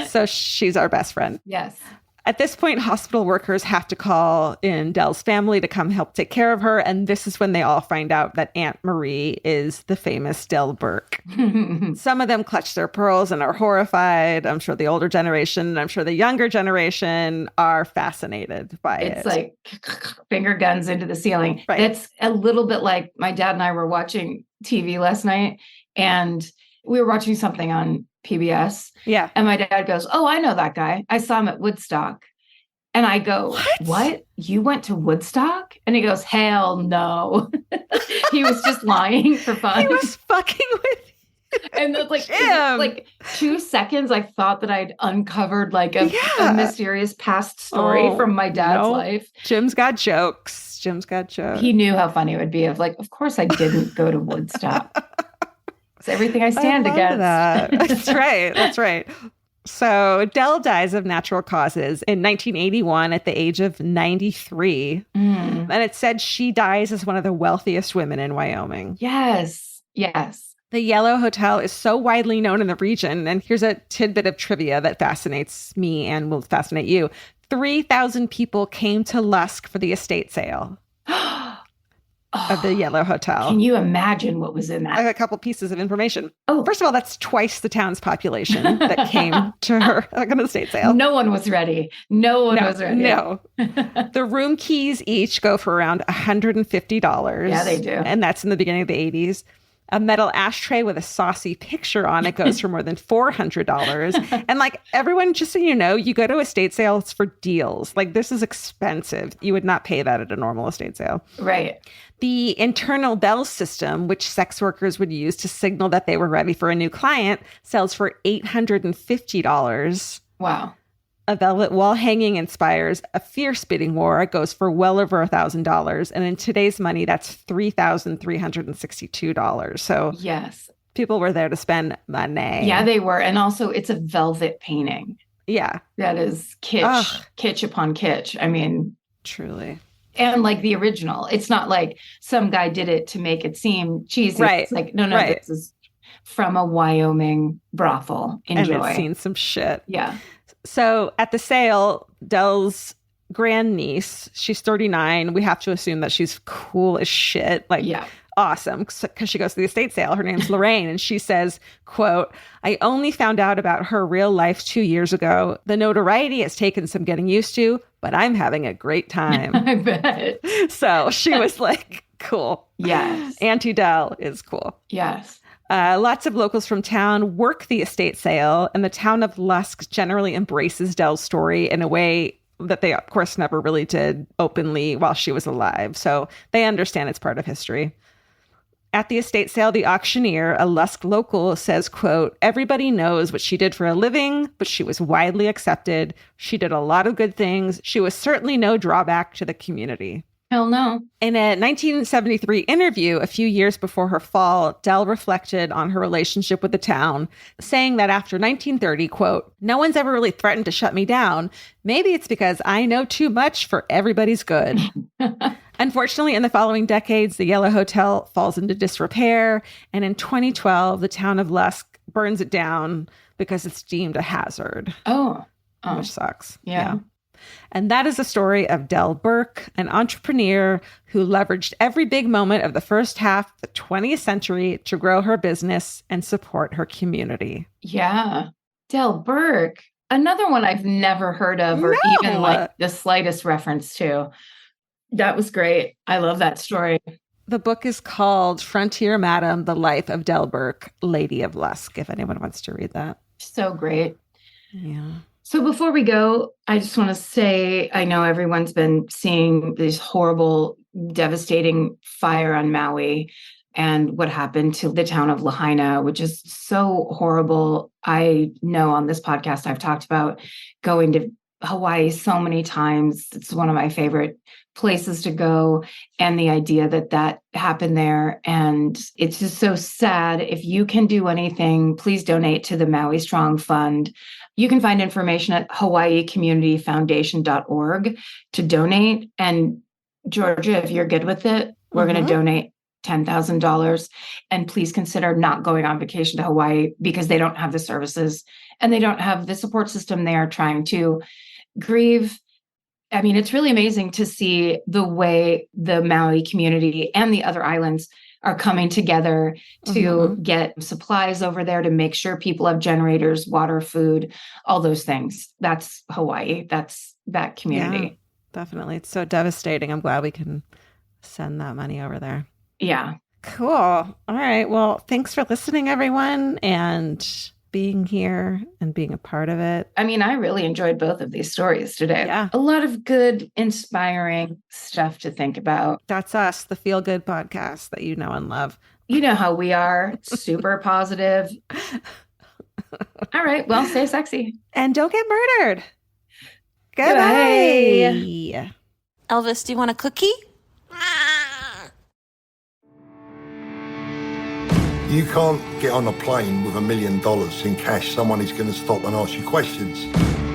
So she's our best friend. Yes. At this point, hospital workers have to call in Dell's family to come help take care of her. And this is when they all find out that Aunt Marie is the famous Dell Burke. Some of them clutch their pearls and are horrified. I'm sure the older generation, I'm sure the younger generation are fascinated by it. It's like finger guns into the ceiling. Right. It's a little bit like my dad and I were watching TV last night, and we were watching something on PBS. Yeah. And my dad goes, "Oh, I know that guy. I saw him at Woodstock." And I go, What? You went to Woodstock? And he goes, "Hell no." He was just lying for fun. He was fucking with you. And then, like, Jim. like 2 seconds, I thought that I'd uncovered like a mysterious past story from my dad's life. Jim's got jokes. Jim's got jokes. He knew how funny it would be. Of like, of course I didn't go to Woodstock. It's everything I stand against. That's right. That's right. So Dell dies of natural causes in 1981 at the age of 93. And it said she dies as one of the wealthiest women in Wyoming. Yes. Yes. The Yellow Hotel is so widely known in the region. And here's a tidbit of trivia that fascinates me and will fascinate you. 3,000 people came to Lusk for the estate sale of the Yellow Hotel. Can you imagine what was in I have that? a couple pieces of information. Oh. First of all, that's twice the town's population that came to her like, on the estate sale. No one was ready. No one was ready. No. The room keys each go for around $150. Yeah, they do. And that's in the beginning of the 80s. A metal ashtray with a saucy picture on it goes for more than $400. And like everyone, just so you know, you go to estate sales for deals. Like this is expensive. You would not pay that at a normal estate sale. Right. The internal bell system, which sex workers would use to signal that they were ready for a new client, sells for $850. Wow. A velvet wall hanging inspires a fierce bidding war. It goes for well over $1,000. And in today's money, that's $3,362. So yes, people were there to spend money. Yeah, they were. And also it's a velvet painting. Yeah. That is kitsch, kitsch upon kitsch. I mean, truly. And like the original, it's not like some guy did it to make it seem cheesy. Right. It's like, no, this is from a Wyoming brothel. Enjoy. And it's seen some shit. Yeah. So at the sale, Dell's grandniece, she's 39. We have to assume that she's cool as shit. Like, awesome. Because she goes to the estate sale. Her name's Lorraine. And she says, quote, "I only found out about her real life 2 years ago. The notoriety has taken some getting used to, but I'm having a great time." I bet. So she was like, cool. Yes. Auntie Dell is cool. Yes. Lots of locals from town work the estate sale, and the town of Lusk generally embraces Dell's story in a way that they, of course, never really did openly while she was alive. So they understand it's part of history. At the estate sale, the auctioneer, a Lusk local, says, quote, "Everybody knows what she did for a living, but she was widely accepted. She did a lot of good things. She was certainly no drawback to the community." Hell no. In a 1973 interview, a few years before her fall, Dell reflected on her relationship with the town, saying that after 1930, quote, "No one's ever really threatened to shut me down. Maybe it's because I know too much for everybody's good." Unfortunately, in the following decades, the Yellow Hotel falls into disrepair. And in 2012, the town of Lusk burns it down because it's deemed a hazard. Oh. Which sucks. Yeah. And that is the story of Dell Burke, an entrepreneur who leveraged every big moment of the first half of the 20th century to grow her business and support her community. Yeah. Dell Burke, another one I've never heard of or even like the slightest reference to. That was great. I love that story. The book is called Frontier Madam, The Life of Dell Burke, Lady of Lusk, if anyone wants to read that. So great. Yeah. So before we go, I just want to say, I know everyone's been seeing this horrible, devastating fire on Maui and what happened to the town of Lahaina, which is so horrible. I know on this podcast, I've talked about going to Hawaii so many times. It's one of my favorite places to go, and the idea that that happened there. And it's just so sad. If you can do anything, please donate to the Maui Strong Fund. You can find information at hawaiicommunityfoundation.org to donate. And Georgia, if you're good with it, we're going to donate $10,000. And please consider not going on vacation to Hawaii because they don't have the services and they don't have the support system they are trying to grieve. I mean, it's really amazing to see the way the Maui community and the other islands are coming together to get supplies over there to make sure people have generators, water, food, all those things. That's Hawaii. That's that community. Yeah, definitely. It's so devastating. I'm glad we can send that money over there. Yeah. Cool. All right. Well, thanks for listening, everyone, and being here and being a part of it. I mean, I really enjoyed both of these stories today. Yeah. A lot of good, inspiring stuff to think about. That's us, the Feel Good podcast that you know and love. You know how we are, super positive. All right. Well, stay sexy. And don't get murdered. Goodbye. Elvis, do you want a cookie? You can't get on a plane with $1 million in cash. Someone is going to stop and ask you questions.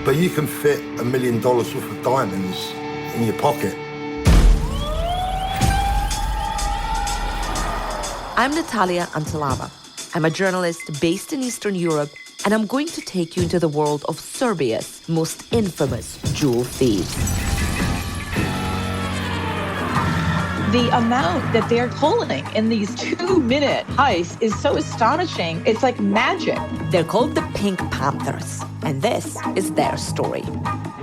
But you can fit $1 million worth of diamonds in your pocket. I'm Natalia Antelava. I'm a journalist based in Eastern Europe, and I'm going to take you into the world of Serbia's most infamous jewel thieves. The amount that they're pulling in these 2-minute heists is so astonishing. It's like magic. They're called the Pink Panthers, and this is their story.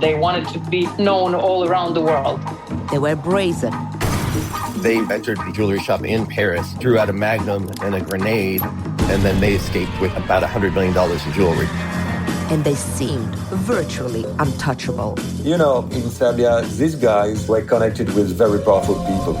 They wanted to be known all around the world. They were brazen. They entered the jewelry shop in Paris, threw out a magnum and a grenade, and then they escaped with about $100 million in jewelry. And they seemed virtually untouchable. You know, in Serbia, these guys were connected with very powerful people.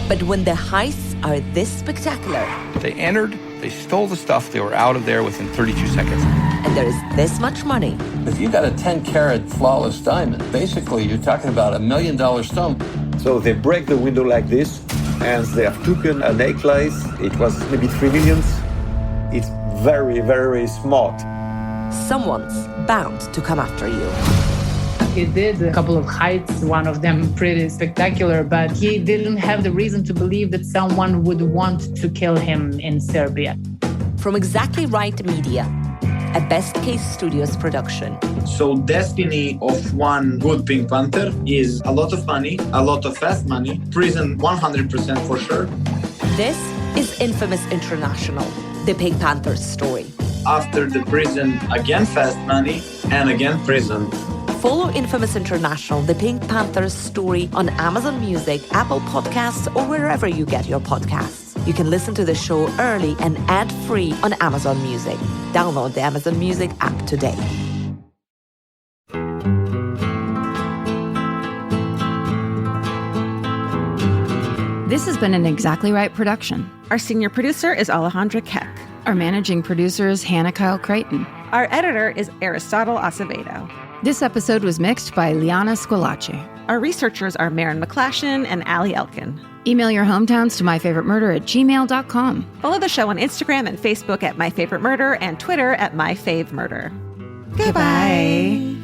But when the heists are this spectacular, they entered, they stole the stuff, they were out of there within 32 seconds. And there is this much money. If you got a 10-carat flawless diamond, basically you're talking about $1 million stone. So they break the window like this, and they have taken a necklace. It was maybe 3 million. It's very, very smart. Someone's bound to come after you. He did a couple of heists, one of them pretty spectacular, but he didn't have the reason to believe that someone would want to kill him in Serbia. From Exactly Right Media, a Best Case Studios production. So destiny of one good Pink Panther is a lot of money, a lot of fast money, prison 100% for sure. This is Infamous International, the Pink Panthers story. After the prison, again fast money, and again prison. Follow Infamous International, the Pink Panthers story on Amazon Music, Apple Podcasts, or wherever you get your podcasts. You can listen to the show early and ad-free on Amazon Music. Download the Amazon Music app today. This has been an Exactly Right production. Our senior producer is Alejandra Keck. Our managing producer is Hannah Kyle Creighton. Our editor is Aristotle Acevedo. This episode was mixed by Liana Squillace. Our researchers are Maren McClashin and Allie Elkin. Email your hometowns to myfavoritemurder@gmail.com. Follow the show on Instagram and Facebook at myfavoritemurder and Twitter at myfavemurder. Goodbye.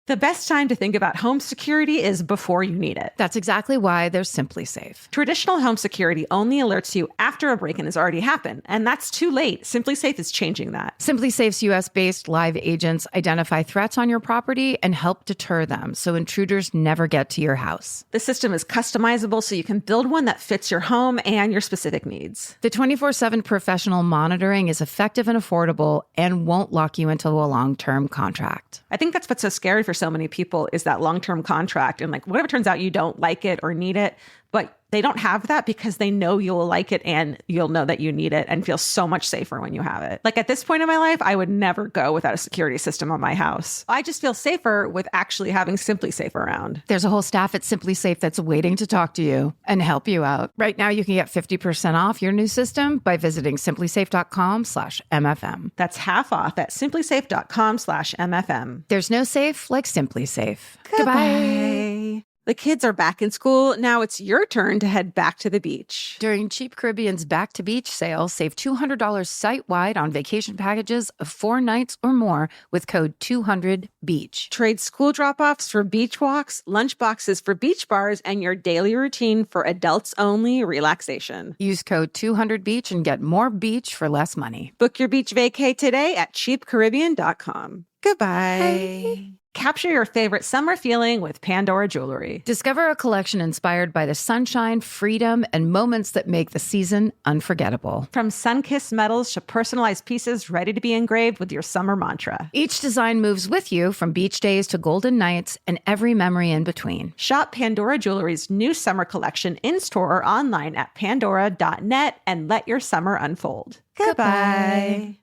The best time to think about home security is before you need it. That's exactly why there's Simply Safe. Traditional home security only alerts you after a break-in has already happened, and that's too late. Simply Safe is changing that. Simply Safe's US-based live agents identify threats on your property and help deter them so intruders never get to your house. The system is customizable so you can build one that fits your home and your specific needs. The 24/7 professional monitoring is effective and affordable and won't lock you into a long-term contract. I think that's what's so scary for so many people is that long-term contract. And like, what if it turns out you don't like it or need it, but they don't have that because they know you'll like it and you'll know that you need it and feel so much safer when you have it. Like at this point in my life, I would never go without a security system on my house. I just feel safer with actually having Simply Safe around. There's a whole staff at Simply Safe that's waiting to talk to you and help you out. Right now, you can get 50% off your new system by visiting simplysafe.com/MFM. That's half off at simplysafe.com/MFM. There's no safe like Simply Safe. Goodbye. The kids are back in school. Now it's your turn to head back to the beach. During Cheap Caribbean's Back to Beach sale, save $200 site-wide on vacation packages of 4 nights or more with code 200BEACH. Trade school drop-offs for beach walks, lunch boxes for beach bars, and your daily routine for adults-only relaxation. Use code 200BEACH and get more beach for less money. Book your beach vacay today at cheapcaribbean.com. Goodbye. Hey. Capture your favorite summer feeling with Pandora Jewelry. Discover a collection inspired by the sunshine, freedom, and moments that make the season unforgettable. From sun-kissed metals to personalized pieces ready to be engraved with your summer mantra. Each design moves with you from beach days to golden nights and every memory in between. Shop Pandora Jewelry's new summer collection in-store or online at pandora.net and let your summer unfold. Goodbye.